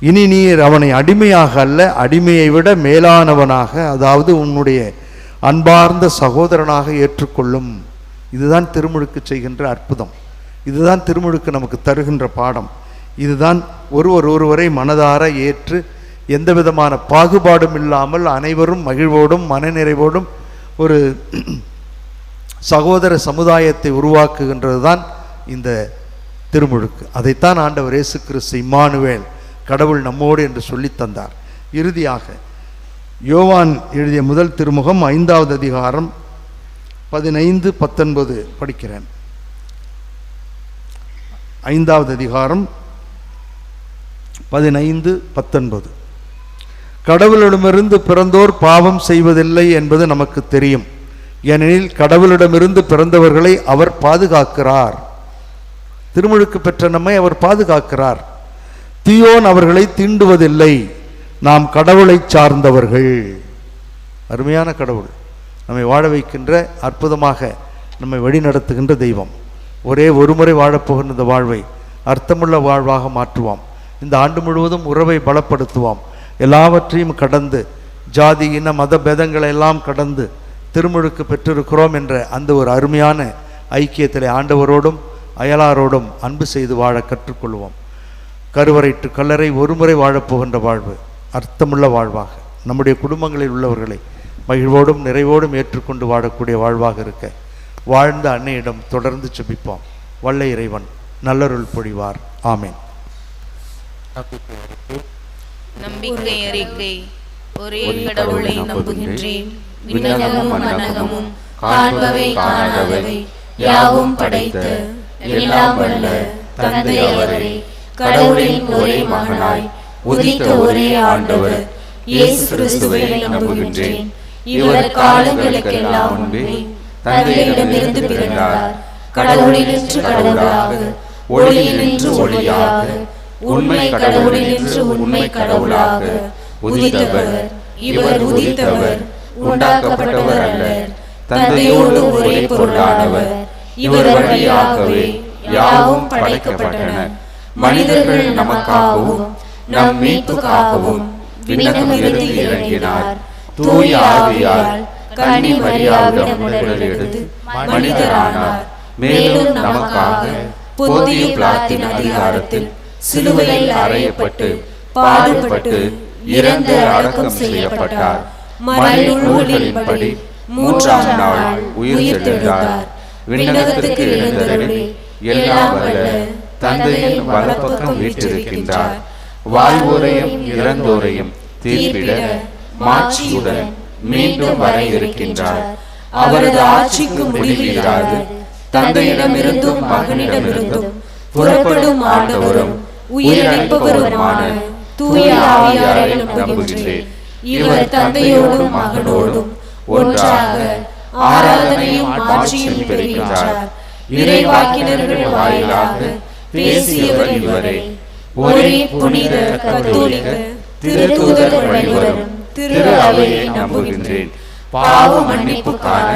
இனி நீர் அவனை அடிமையாக அல்ல, அடிமையை விட மேலானவனாக, அதாவது உன்னுடைய அன்பார்ந்த சகோதரனாக ஏற்றுக்கொள்ளும். இதுதான் திருமுழுக்கு செய்கின்ற அற்புதம். இதுதான் திருமுழுக்கு நமக்கு தருகின்ற பாடம். இதுதான் ஒருவரை மனதார ஏற்று எந்த விதமான பாகுபாடும் இல்லாமல் அனைவரும் மகிழ்வோடும் மனநிறைவோடும் ஒரு சகோதர சமுதாயத்தை உருவாக்குகின்றது தான் இந்த திருமுழுக்கு. அதைத்தான் ஆண்டவர் இயேசு கிறிஸ்து இம்மானுவேல், கடவுள் நம்மோடு என்று சொல்லி தந்தார். இறுதியாக யோவான் எழுதிய முதல் திருமுகம் 5வது அதிகாரம் 15-19 படிக்கிறேன். 5வது அதிகாரம் 15-19. கடவுளிடமிருந்து பிறந்தோர் பாவம் செய்வதில்லை என்பது நமக்கு தெரியும். ஏனெனில் கடவுளிடமிருந்து பிறந்தவர்களை அவர் பாதுகாக்கிறார். திருமுழுக்கு பெற்ற நம்மை அவர் பாதுகாக்கிறார். தீயோன் அவர்களை தீண்டுவதில்லை. நாம் கடவுளை சார்ந்தவர்கள். அருமையான கடவுள் நம்மை வாழ வைக்கின்ற, அற்புதமாக நம்மை வழிநடத்துகின்ற தெய்வம். ஒரே ஒரு முறை வாழப்போகின்ற இந்த வாழ்வை அர்த்தமுள்ள வாழ்வாக மாற்றுவாம். இந்த ஆண்டு முழுவதும் உறவை பலப்படுத்துவாம். எல்லாவற்றையும் கடந்து, ஜாதி இன மத பேதங்களை எல்லாம் கடந்து திருமுழுக்கு பெற்றிருக்கிறோம் என்ற அந்த ஒரு அருமையான ஐக்கியத்திலே ஆண்டவரோடும் அயலாரோடும் அன்பு செய்து வாழ கற்றுக்கொள்வோம். கருவறைட்டு கல்லறை ஒருமுறை வாழப்போகின்ற வாழ்வு அர்த்தமுள்ள வாழ்வாக, நம்முடைய குடும்பங்களில் உள்ளவர்களை மகிழ்வோடும் நிறைவோடும் ஏற்றுக்கொண்டு வாழக்கூடிய வாழ்வாக இருக்க வாழ்ந்த அன்னையிடம் தொடர்ந்து செபிப்போம். வல்ல இறைவன் நல்லருள் பொழிவார். ஆமேன். நம்பிக்கை அறிக்கை. ஒரே கடவுளை நம்புகின்றேன். விண்ணகமும் மண்ணகமும் காண்பவை காணாதவை யாவும் படைத்த எல்லாம் வல்ல தந்தை அவரை, கடவுளின் ஒரே மகனாய் உதித்த ஒரே ஆண்டவர் இயேசு கிறிஸ்துவை நம்புகின்றேன். இவர் காலங்களுக்கெல்லாம் முன்பே தந்தையிடமிருந்து பிறந்தார். கடவுளினின்று கடவுளாக, ஒளியினின்று ஒளியாக, உண்மை கடவுளினின்று உண்மை கடவுளாக உதித்தவர். இவர் உதித்தவர், உண்டாக்கப்பட்டவர் அல்ல. தந்தையோடு ஒரே பொருளானவர். இவர் வழியாகவே யாவும் படைக்கப்பட்டன. மனிதர்கள் நமக்காகவும் நம் மீட்புக்காகவும் விண்ணகமிருந்து இறங்கினார். தூய ஆவியால் கன்னி மரியாவிடம் உடல் எடுத்து மனிதரானார். மேலும் நமக்காக பொந்திய பிலாத்தின் அதிகாரத்தில் சிலுவையில் அறையப்பட்டு பாடுபட்டு இறந்து அடக்கம் செய்யப்பட்டார். மறைநூல்களின்படி 3ஆம் நாள் உயிர்த்தெழுந்தார். விண்ணகத்துக்கு எழுந்தருளி எல்லாம் வல்ல தந்தையின் வலப்பக்கம் வீற்றிருக்கின்றார். வாழ்வோரையும் இறந்தோரையும் தீர்ப்பிட மாட்சியுடன் மீண்டும் வர இருக்கின்றார். அவரது ஆட்சிக்கு முடிவில்லாது. தந்தையிடமிருந்தும் மகனிடமிருந்தும் புறப்படும் ஆண்டவரும் உயிரிழப்பவருமான தூய ஆவியாரை நம்புகின்றேன். இவர் தந்தையோடும் மகனோடும் ஒன்றாக ஆராதனையும் ஆட்சியும் பெறுகின்றார். இறைவாக்கினர்கள் வாயிலாக பேசியவர் இவரே. ஒரே புனித கத்தோலிக்க திருத்தூதர் வழிவரும் திரு அவையை நம்புகின்றேன். பாவ மன்னிப்புக்கான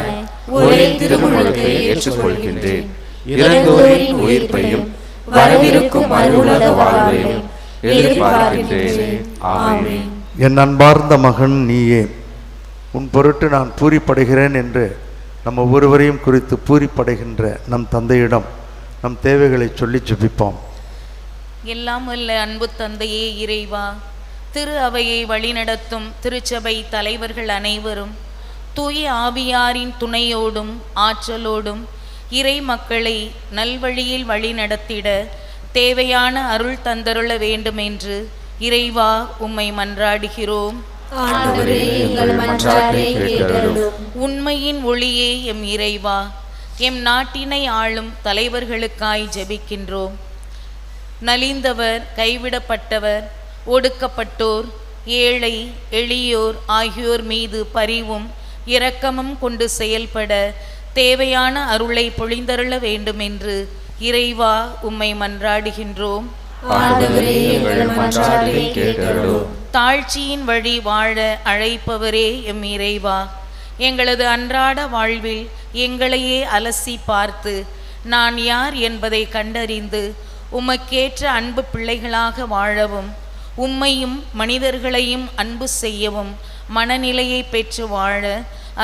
ஒரே திருமுழுக்கை ஏற்றுக்கொள்கின்றேன். இறந்தோரின் உயிர்ப்பையும் வரவிருக்கும் மறுவுலக வாழ்வையும் எதிர்பார்க்கின்றேன். ஆமென். என் அன்பார்ந்த மகன் நீயே, உன் பொருட்டு நான் பூரிப்படைகிறேன் என்று நம்ம ஒவ்வொருவரையும் குறித்து பூரிப்படைகின்ற நம் தந்தையிடம் நம் தேவைகளை சொல்லி ஜெபிப்போம். எல்லாம் வல்ல அன்பு தந்தையே இறைவா, திரு அவையை வழிநடத்தும் திருச்சபை தலைவர்கள் அனைவரும் தூய ஆவியாரின் துணையோடும் ஆற்றலோடும் இறை மக்களை நல்வழியில் வழிநடத்திட தேவையான அருள் தந்தருள வேண்டும் என்று இறைவா உம்மை மன்றாடுகிறோம். உண்மையின் ஒளியே எம் இறைவா, எம் நாட்டினை ஆளும் தலைவர்களுக்காய் ஜெபிக்கின்றோம். நலிந்தவர், கைவிடப்பட்டவர், ஒடுக்கப்பட்டோர், ஏழை, எளியோர் ஆகியோர் மீது பரிவும் இரக்கமும் கொண்டு செயல்பட தேவையான அருளை பொழிந்தருள வேண்டுமென்று இறைவா உம்மை மன்றாடுகின்றோம். ஆண்டவரே, எங்கள் மன்றாட்டை கேட்டருளும். தாழ்ச்சியின் வழி வாழ அழைப்பவரே எம் இறைவா, எங்களது அன்றாட வாழ்வில் எங்களையே அலசி பார்த்து நான் யார் என்பதை கண்டறிந்து உமக்கேற்ற அன்பு பிள்ளைகளாக வாழவும் உம்மையும் மனிதர்களையும் அன்பு செய்யவும் மனநிலையை பெற்று வாழ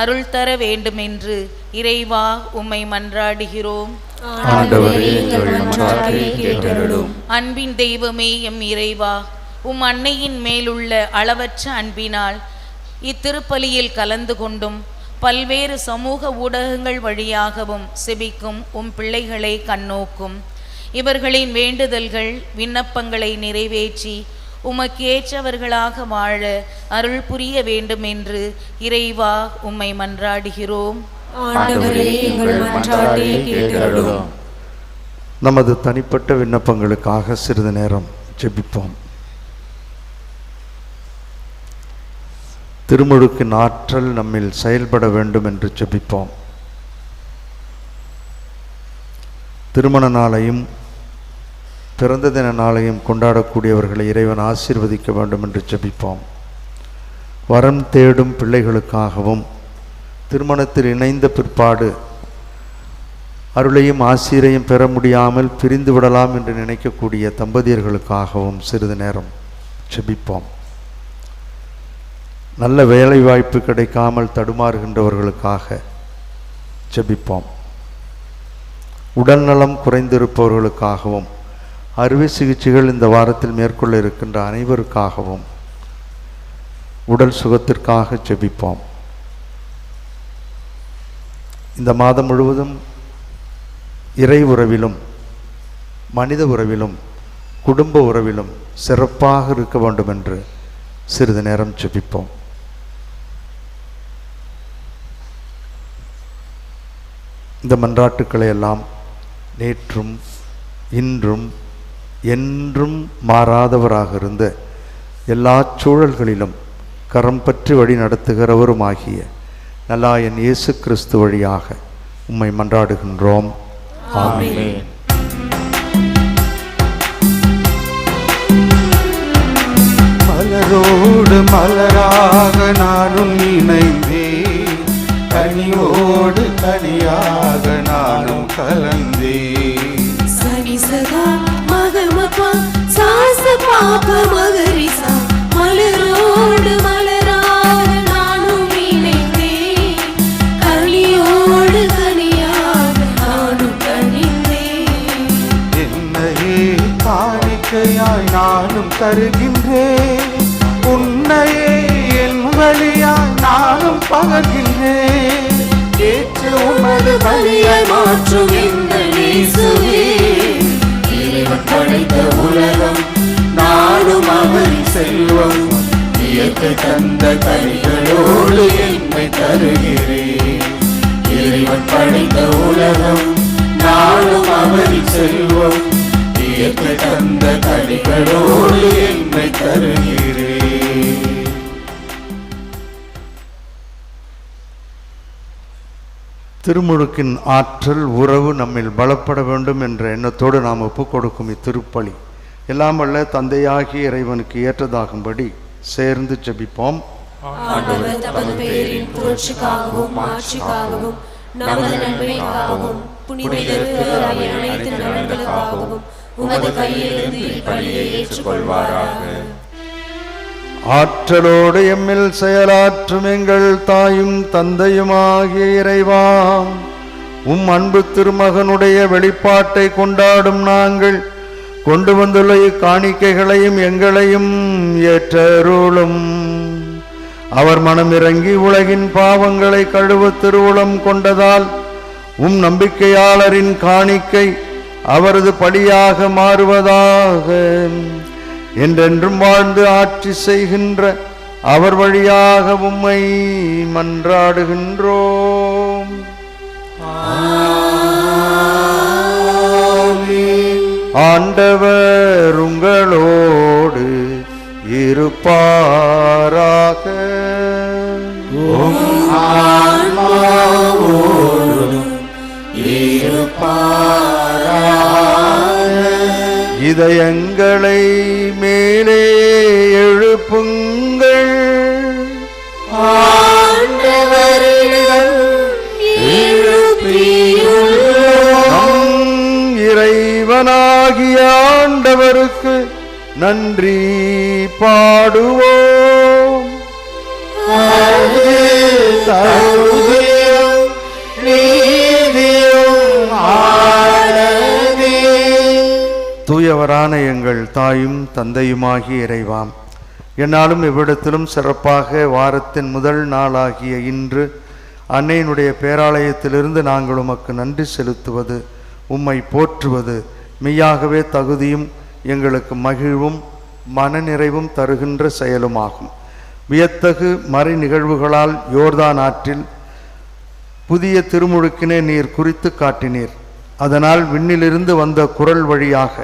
அருள் தர வேண்டுமென்று இறைவா உம்மை மன்றாடுகிறோம். ஆண்டவரே, எங்கள் மன்றாட்டை கேட்டருளும். அன்பின் தெய்வமே எம் இறைவா, உம் அன்னையின் மேலுள்ள அளவற்ற அன்பினால் இத்திருப்பலியில் கலந்து கொண்டும் பல்வேறு சமூக ஊடகங்கள் வழியாகவும் செபிக்கும் உம் பிள்ளைகளை கண்ணோக்கும். இவர்களின் வேண்டுதல்கள் விண்ணப்பங்களை நிறைவேற்றி உமக்கேற்றவர்களாக வாழ அருள் புரிய வேண்டும் என்று இறைவா உம்மை மன்றாடுகிறோம். ஆண்டவரே, எங்கள் மன்றாட்டை கேட்டருளும். நமது தனிப்பட்ட விண்ணப்பங்களுக்காக சிறிது நேரம் ஜெபிப்போம். திருமுழுக்கின் ஆற்றல் நம்மில் செயல்பட வேண்டும் என்று ஜெபிப்போம். திருமண நாளையும் பிறந்த தின நாளையும் கொண்டாடக்கூடியவர்களை இறைவன் ஆசீர்வதிக்க வேண்டும் என்று ஜெபிப்போம். வரம் தேடும் பிள்ளைகளுக்காகவும் திருமணத்தில் இணைந்த பிற்பாடு அருளையும் ஆசீரையும் பெற முடியாமல் பிரிந்து விடலாம் என்று நினைக்கக்கூடிய தம்பதியர்களுக்காகவும் சிறிது நேரம் ஜெபிப்போம். நல்ல வேலை வாய்ப்பு கிடைக்காமல் தடுமாறுகின்றவர்களுக்காக ஜெபிப்போம். உடல்நலம் குறைந்திருப்பவர்களுக்காகவும் அறுவை சிகிச்சைகள் இந்த வாரத்தில் மேற்கொள்ள இருக்கின்ற அனைவருக்காகவும் உடல் சுகத்திற்காக ஜெபிப்போம். இந்த மாதம் முழுவதும் இறை உறவிலும் மனித உறவிலும் குடும்ப உறவிலும் சிறப்பாக இருக்க வேண்டும் என்று சிறிது நேரம் ஜெபிப்போம். இந்த மன்றாட்டுக்களை எல்லாம் நேற்றும் இன்றும் என்றும் மாறாதவராக இருந்த எல்லா சூழல்களிலும் கரம் பற்றி வழி நடத்துகிறவருமாகிய நல்லாயன் இயேசு கிறிஸ்து வழியாக உம்மை மன்றாடுகின்றோம். ஆமென். மலரோடு மலராக நானும் இணைந்தேன், கனியோடு கனியாக நானும் கலந்தேன். சனி சதா மகமபா சாச பாப மகரிசா, மலரோடு மலராக நானும் இணைந்தேன், கனியோடு கனியாக நானும் கனிந்தேன். என்னையே காணிக்கையாய் நானும் தருகின்றேன், உன்னையே என் வழியாய் நானும் பகர்கின்றேன். ஏற்று உமது பலியை மாற்றும் இந்த இயேசுவே, இறைவன் படைத்த உலகம் நானும் அவரின் செல்வம், இயற்கை தந்த கனிகளோடு என்னை தருகிறேன். இறைவன் படைத்த உலகம் நானும் அவரின் செல்வம், இயற்கை தந்த கனிகளோடு என்னை தருகிறேன். திருமுழுக்கின் ஆற்றல் உறவு நம்மில் பலப்பட வேண்டும் என்ற எண்ணத்தோடு நாம் ஒப்புக் கொடுக்கும் இத்திருப்பலி எல்லாம் வல்ல தந்தையாகிய இறைவனுக்கு ஏற்றதாகும்படி சேர்ந்து ஜெபிப்போம். ஆண்டவர் தமது பெயரின் புகழ்ச்சிக்காகவும் மாட்சிக்காகவும் நமது நன்மைக்காகவும் புனிதர்கள் அனைத்து நலன்களுக்காகவும் உமது கையிலிருந்து இப்பலியை ஏற்றுக்கொள்வாராக. ஆற்றலோடு எம்மில் செயலாற்றும் எங்கள் தாயும் தந்தையுமாகிய இறைவா, உம் அன்பு திருமகனுடைய வெளிப்பாட்டை கொண்டாடும் நாங்கள் கொண்டு வந்துள்ள இக்காணிக்கைகளையும் எங்களையும் ஏற்றருளும். அவர் மனமிறங்கி உலகின் பாவங்களை கழுவ திருவுளம் கொண்டதால் உம் நம்பிக்கையாளரின் காணிக்கை அவரது பலியாக மாறுவதாக. என்றென்றும் வாழ்ந்து ஆட்சி செய்கின்ற அவர் வழியாக உம்மை மன்றாடுகின்றோம். ஆண்டவர் உங்களோடு இருப்பாராக. இதயங்களை மேலே எழுப்புங்கள், நம் இறைவனாகிய ஆண்டவருக்கு நன்றி பாடுவோம். தூயவரான எங்கள் தாயும் தந்தையுமாகிய இறைவாம், என்னாலும் இவ்விடத்திலும் சிறப்பாக வாரத்தின் முதல் நாளாகிய இன்று அன்னையினுடைய பேராலயத்திலிருந்து நாங்கள் உமக்கு நன்றி செலுத்துவது, உம்மை போற்றுவது மெய்யாகவே தகுதியும் எங்களுக்கு மகிழ்வும் மனநிறைவும் தருகின்ற செயலுமாகும். வியத்தகு மறை நிகழ்வுகளால் யோர்தான் ஆற்றில் புதிய திருமுழுக்கினை நீர் குறித்து காட்டினீர். அதனால் விண்ணிலிருந்து வந்த குரல் வழியாக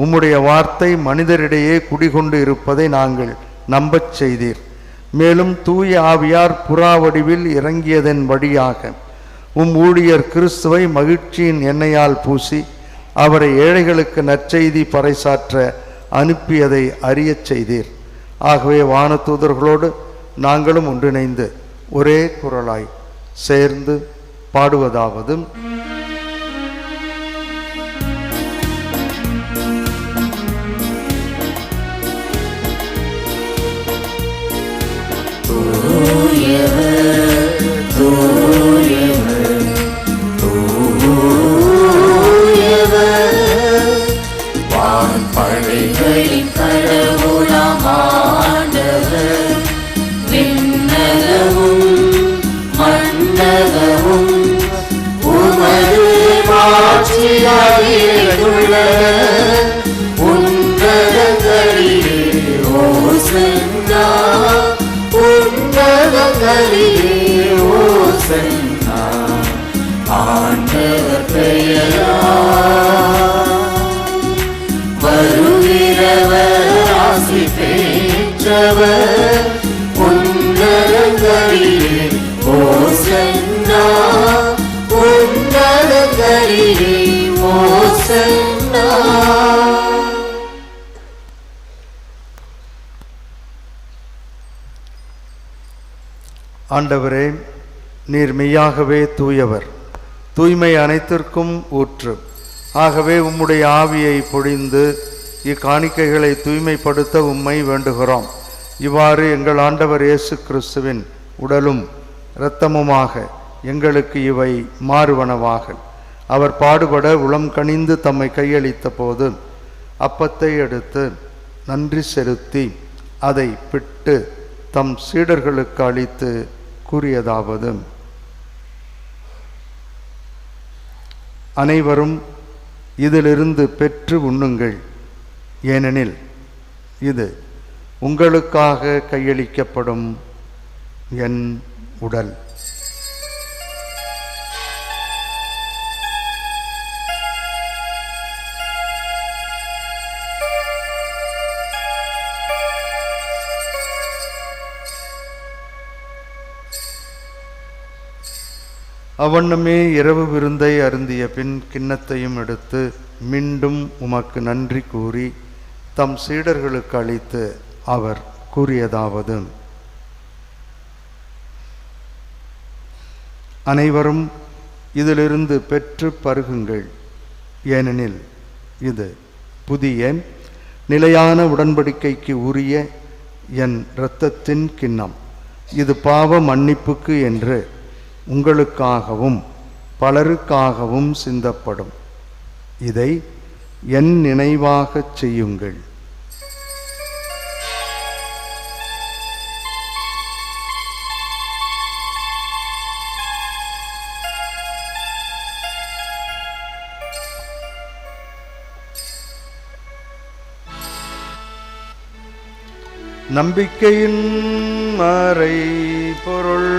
உம்முடைய வார்த்தை மனிதரிடையே குடிகொண்டு இருப்பதை நாங்கள் நம்பச் செய்தீர். மேலும் தூய ஆவியார் புறா வடிவில் இறங்கியதன் வழியாக ஊழியர் கிறிஸ்துவை மகிழ்ச்சியின் எண்ணெயால் பூசி அவரை ஏழைகளுக்கு நற்செய்தி பறைசாற்ற அனுப்பியதை அறியச் செய்தீர். ஆகவே வானதூதர்களோடு நாங்களும் ஒன்றிணைந்து ஒரே குரலாய் சேர்ந்து பாடுவதாவது: வான்படைகளின் கடவுளாம் ஆண்டவர், விண்ணகமும் மண்ணகமும் உமது மாட்சியால் நிறைந்துள்ளன. உன்னதங்களிலே ஓசன்னா, உன்னதங்களிலே ஓசன்னா, ஆண்டவர் பெயரால் வருகிறவர் ஆசி பெற்றவர். உன்னதங்களிலே ஓசன்னா, உன்னதங்களிலே ஓசன்னா. ஆண்டவரே, நீர் மெய்யாகவே தூயவர், தூய்மை அனைத்திற்கும் ஊற்று. ஆகவே உம்முடைய ஆவியை பொழிந்து இக்காணிக்கைகளை தூய்மைப்படுத்த உம்மை வேண்டுகிறோம். இவ்வாறு எங்கள் ஆண்டவர் இயேசு கிறிஸ்துவின் உடலும் இரத்தமுமாக எங்களுக்கு இவை மாறுவனவாக. அவர் பாடுபட உளம் கனிந்து தம்மை கையளித்த போது அப்பத்தை எடுத்து நன்றி செலுத்தி அதை பிட்டு தம் சீடர்களுக்கு அளித்து கூறியதாவது: அனைவரும் இதிலிருந்து பெற்று உண்ணுங்கள், ஏனெனில் இது உங்களுக்காக கையளிக்கப்படும் என் உடல். அவ்வண்ணமே இரவு விருந்தை அருந்திய பின் கிண்ணத்தையும் எடுத்து மீண்டும் உமக்கு நன்றி கூறி தம் சீடர்களுக்கு அளித்து அவர் கூறியதாவது: அனைவரும் இதிலிருந்து பெற்று பருகுங்கள், ஏனெனில் இது புதிய நிலையான உடன்படிக்கைக்கு உரிய என் இரத்தத்தின் கிண்ணம். இது பாவ மன்னிப்புக்கு என்று உங்களுக்காகவும் பலருக்காகவும் சிந்தப்படும். இதை என் நினைவாகச் செய்யுங்கள். நம்பிக்கையின் மறை பொருள்.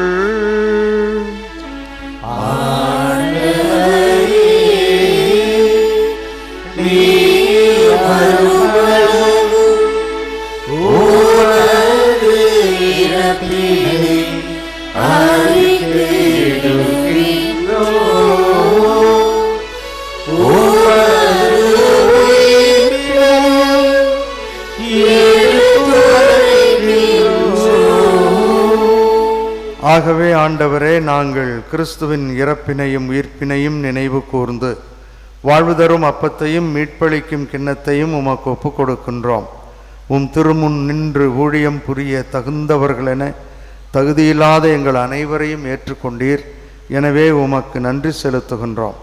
ஆண்டவரே, நாங்கள் கிறிஸ்துவின் இறப்பினையும் உயிர்ப்பினையும் நினைவு கூர்ந்து வாழ்வு தரும் அப்பத்தையும் மீட்பளிக்கும் கிண்ணத்தையும் உமக்கு ஒப்புக் கொடுக்கின்றோம். உம் திருமுன் நின்று ஊழியம் புரிய தகுந்தவர்களென தகுதியில்லாத எங்கள் அனைவரையும் ஏற்றுக்கொண்டீர். எனவே உமக்கு நன்றி செலுத்துகின்றோம்.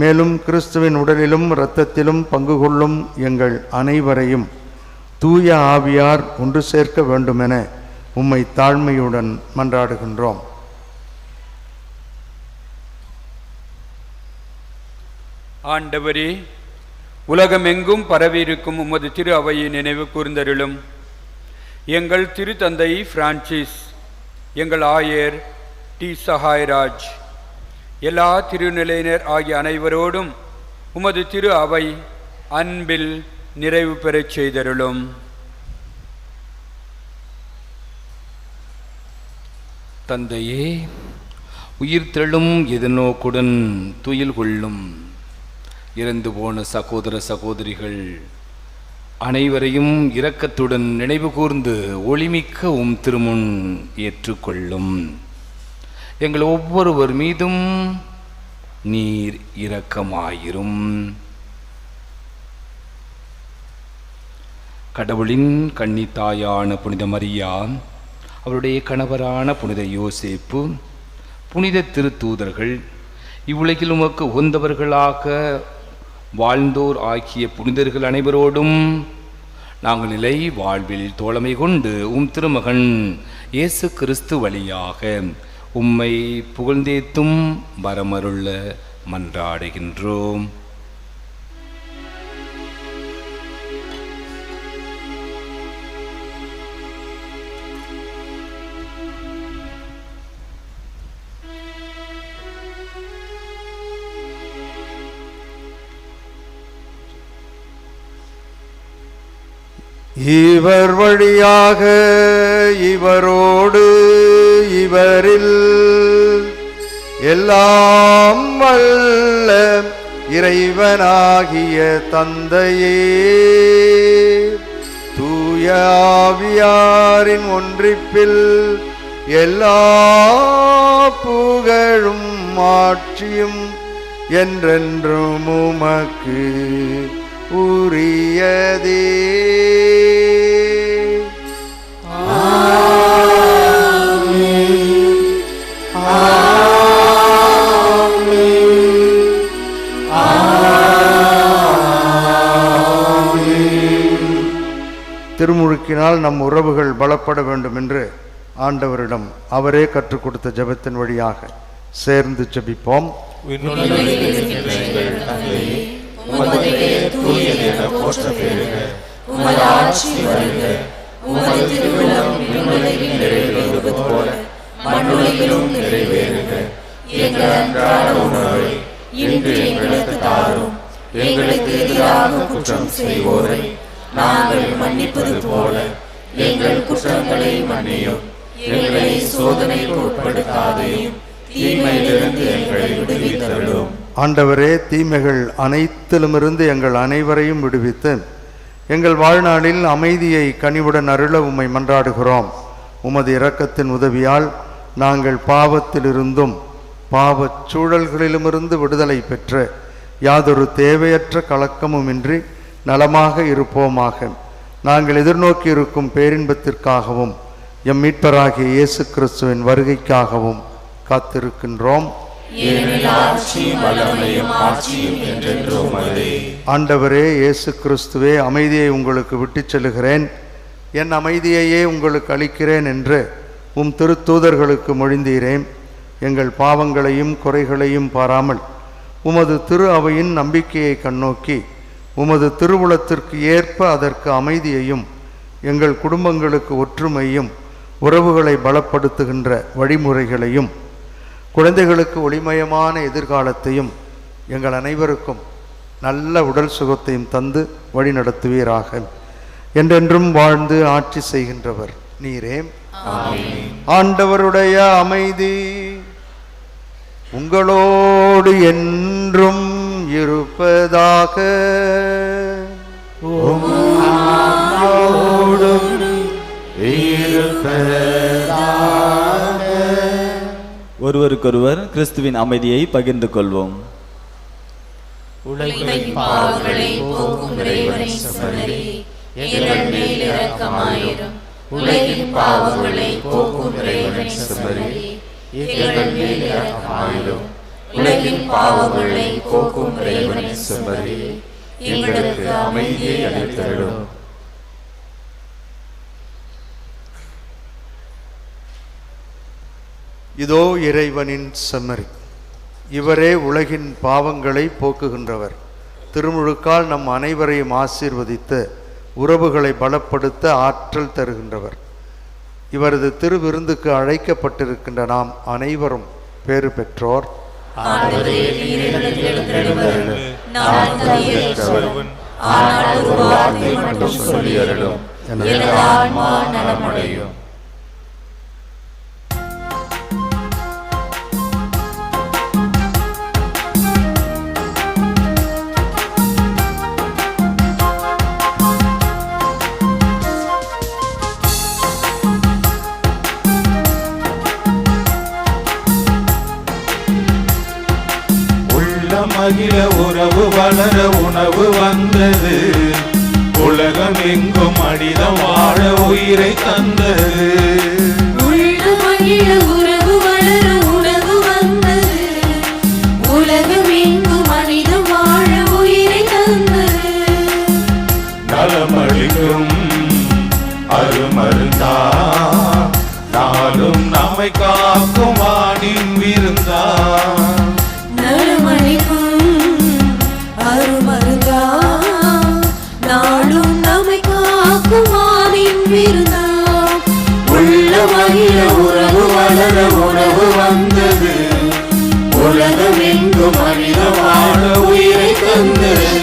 மேலும் கிறிஸ்துவின் உடலிலும் இரத்தத்திலும் பங்கு கொள்ளும் எங்கள் அனைவரையும் தூய ஆவியார் ஒன்று சேர்க்க வேண்டுமென உம்மை தாழ்மையுடன் மன்றாடுகின்றோம். ஆண்டவரே, உலகமெங்கும் பரவியிருக்கும் உமது திரு அவையை நினைவு கூர்ந்தருளும். எங்கள் திருத்தந்தை பிரான்சிஸ், எங்கள் ஆயர் டி சகாய்ராஜ், எல்லா திருநிலையினர் ஆகிய அனைவரோடும் உமது திரு அவை அன்பில் நிறைவு பெறச் செய்தருளும். தந்தையே, உயிர்த்தெழும் எதிர்நோக்குடன் துயில் கொள்ளும் இறந்து போன சகோதர சகோதரிகள் அனைவரையும் இரக்கத்துடன் நினைவு கூர்ந்து ஒளிமிக்க உம் திருமுன் ஏற்றுக்கொள்ளும். எங்கள் ஒவ்வொருவர் மீதும் நீர் இரக்கமாயிரும். கடவுளின் கன்னித்தாயான புனித மரியா, அவருடைய கணவரான புனித யோசேப்பு, புனித திருத்தூதர்கள், இவ்வுலகில் உமக்கு உகந்தவர்களாக வாழ்ந்தோர் ஆகிய புனிதர்கள் அனைவரோடும் நாங்கள் நிலை வாழ்வில் தோழமை கொண்டு உம் திருமகன் இயேசு கிறிஸ்து வழியாக உம்மை புகழ்ந்தேத்தும் வரமருள மன்றாடுகின்றோம். இவர் வழியாக இவரோடு இவரில் எல்லாம் வல்ல இறைவனாகிய தந்தையே, தூய ஆவியாரின் ஒன்றிப்பில் எல்லா புகழும் ஆட்சியும் என்றென்றும் உமக்கு உரியதே. திருமுழுக்கினால் நம் உறவுகள் பலப்பட வேண்டும் என்று ஆண்டவரிடம் அவரே கற்றுக் கொடுத்த ஜெபத்தின் வழியாக சேர்ந்து ஜெபிப்போம். எங்களுக்கு எதிராக குற்றம் செய்வோரை நாங்கள் மன்னிப்பது போல எங்கள் குற்றங்களை மன்னியும். எங்களை சோதனைக்கு உட்படுத்தாதையும் தீமையிலிருந்து எங்களை விடுவித்தருளும். ஆண்டவரே, தீமைகள் அனைத்திலுமிருந்து எங்கள் அனைவரையும் விடுவித்து எங்கள் வாழ்நாளில் அமைதியை கனிவுடன் அருள உம்மை மன்றாடுகிறோம். உமது இரக்கத்தின் உதவியால் நாங்கள் பாவத்திலிருந்தும் பாவச் சூழல்களிலுமிருந்து விடுதலை பெற்று யாதொரு தேவையற்ற கலக்கமுமின்றி நலமாக இருப்போமாக. நாங்கள் எதிர்நோக்கி இருக்கும் பேரின்பத்திற்காகவும் எம் மீட்பராகிய இயேசு கிறிஸ்துவின் வருகைக்காகவும் காத்திருக்கின்றோம். ஆண்டவரே இயேசு கிறிஸ்துவே, அமைதியை உங்களுக்கு விட்டுச் செல்லுகிறேன், என் அமைதியையே உங்களுக்கு அளிக்கிறேன் என்று உம் திருத்தூதர்களுக்கு மொழிந்தீரேன். எங்கள் பாவங்களையும் குறைகளையும் பாராமல் உமது திரு அவையின் நம்பிக்கையை கண்ணோக்கி உமது திருவுளத்திற்கு ஏற்ப அதற்கு அமைதியையும் எங்கள் குடும்பங்களுக்கு ஒற்றுமையும் உறவுகளை பலப்படுத்துகின்ற வழிமுறைகளையும் குழந்தைகளுக்கு ஒளிமயமான எதிர்காலத்தையும் எங்கள் அனைவருக்கும் நல்ல உடல் சுகத்தையும் தந்து வழி நடத்துவீராக. என்றென்றும் வாழ்ந்து ஆட்சி செய்கின்றவர் நீரே. ஆண்டவருடைய அமைதி உங்களோடு என்றும் இருப்பதாக. ஒருவருக்கொருவர் கிறிஸ்துவின் அமைதியை பகிர்ந்து கொள்வோம். உலகின் பாவங்களை போக்கும் இறைவனை செம்மறி, எங்கள் மேல் இரக்கமாயிரும். உலகின் பாவங்களை போக்கும் இறைவனை செம்மறி, எங்கள் மேல் இரக்கமாயிரும். உலகின் பாவங்களை போக்கும் இறைவனை செம்மறி, எங்களுக்கு அமைதியை அளித்தருளும். இதோ இறைவனின் செம்மறி, இவரே உலகின் பாவங்களை போக்குகின்றவர். திருமுழுக்கால் நம் அனைவரையும் ஆசீர்வதித்து உறவுகளை பலப்படுத்த ஆற்றல் தருகின்றவர். இவரது திருவிருந்துக்கு அழைக்கப்பட்டிருக்கின்ற நாம் அனைவரும் பேறு பெற்றோர். மகிழ உறவு வளர உணவு வந்தது, உலகம் எங்கும் மனிதம் வாழ உயிரை தந்தது. உள்ள மகிழ உறவு வளர உணவு வந்தது, உலகம் எங்கும் மனிதம் வாழ உயிரை தந்தது. நலமளிக்கும் அருமருந்தா, நாளும் நம்மை காக்கும் வானின் விருந்தா. நலமளிக்கும் அருமருந்தா, நாளும் நம்மை காக்கும் வானின் விருந்தா. உள்ள மகிழ உறவு வளர உணவு வந்தது, உலகம் எங்கும் மனிதம் வாழ உயிரை தந்தது.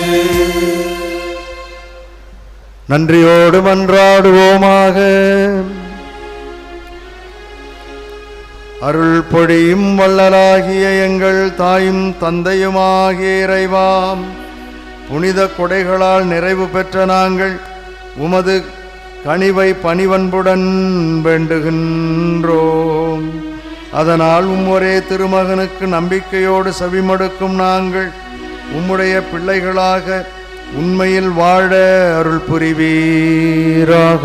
நன்றியோடு மன்றாடுவோமாக. அருள் பொழியும் வள்ளலாகிய எங்கள் தாயும் தந்தையுமாகிய இறைவாம், புனித கொடைகளால் நிறைவு பெற்ற நாங்கள் உமது கனிவை பணிவன்புடன் வேண்டுகின்றோம். அதனால் ஒரே திருமகனுக்கு நம்பிக்கையோடு செவிமடுக்கும் நாங்கள் உம்முடைய பிள்ளைகளாக உண்மையில் வாழ அருள் புரிவீராக.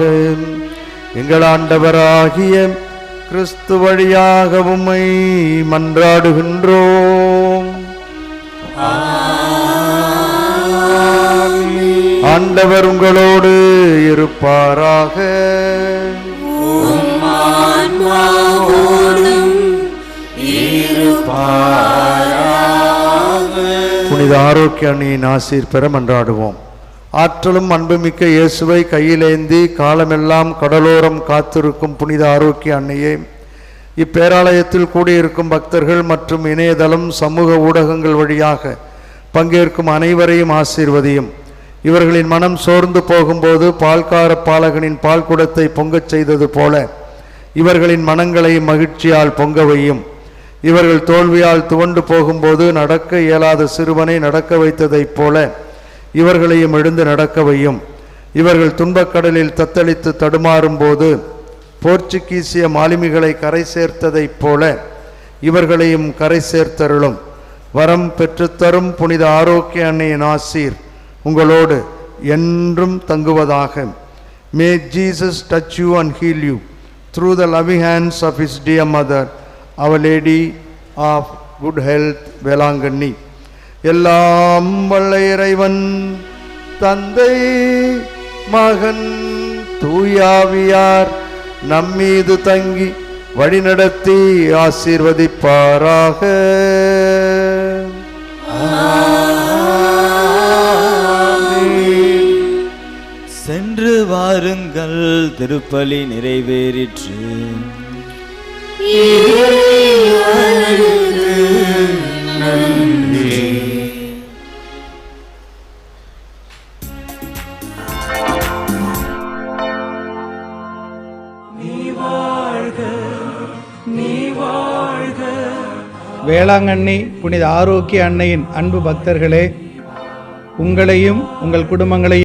எங்கள் ஆண்டவராகிய கிறிஸ்து வழியாக உம்மை மன்றாடுகின்றோம். ஆண்டவர் உங்களோடு இருப்பாராக. புனித ஆரோக்கிய அன்னையின் ஆசீர் பெற மன்றாடுவோம். ஆற்றலும் அன்புமிக்க இயேசுவை கையிலேந்தி காலமெல்லாம் கடலோரம் காத்திருக்கும் புனித ஆரோக்கிய அன்னையே, இப்பேராலயத்தில் கூடியிருக்கும் பக்தர்கள் மற்றும் இணையதளம் சமூக ஊடகங்கள் வழியாக பங்கேற்கும் அனைவரையும் ஆசீர்வதியும். இவர்களின் மனம் சோர்ந்து போகும்போது பால்கார பாலகனின் பால் குடத்தை பொங்கச் செய்தது போல இவர்களின் மனங்களை மகிழ்ச்சியால் பொங்க வையும். இவர்கள் தோல்வியால் துவண்டு போகும்போது நடக்க இயலாத சிறுவனை நடக்க வைத்ததைப் போல இவர்களையும் எழுந்து நடக்க வையும். இவர்கள் துன்பக்கடலில் தத்தளித்து தடுமாறும் போது போர்ச்சுகீசிய மாலுமிகளை கரை சேர்த்ததைப் போல இவர்களையும் கரை சேர்த்தருளும். வரம் பெற்றுத்தரும் புனித ஆரோக்கிய அன்னையின் ஆசீர் உங்களோடு என்றும் தங்குவதாக. May Jesus touch you and heal you through the loving hands of his dear mother, Our Lady of Good Health, Velankanni. எல்லாம் வல்ல இறைவன் தந்தை மகன் தூயாவியார் நம்மீது தங்கி வழிநடத்தி ஆசீர்வதிப்பாராக. சென்று வாருங்கள், திருப்பலி நிறைவேறிற்று. வேளாங்கண்ணி புனித ஆரோக்கிய அன்னையின் அன்பு பக்தர்களே, உங்களையும் உங்கள் குடும்பங்களையும்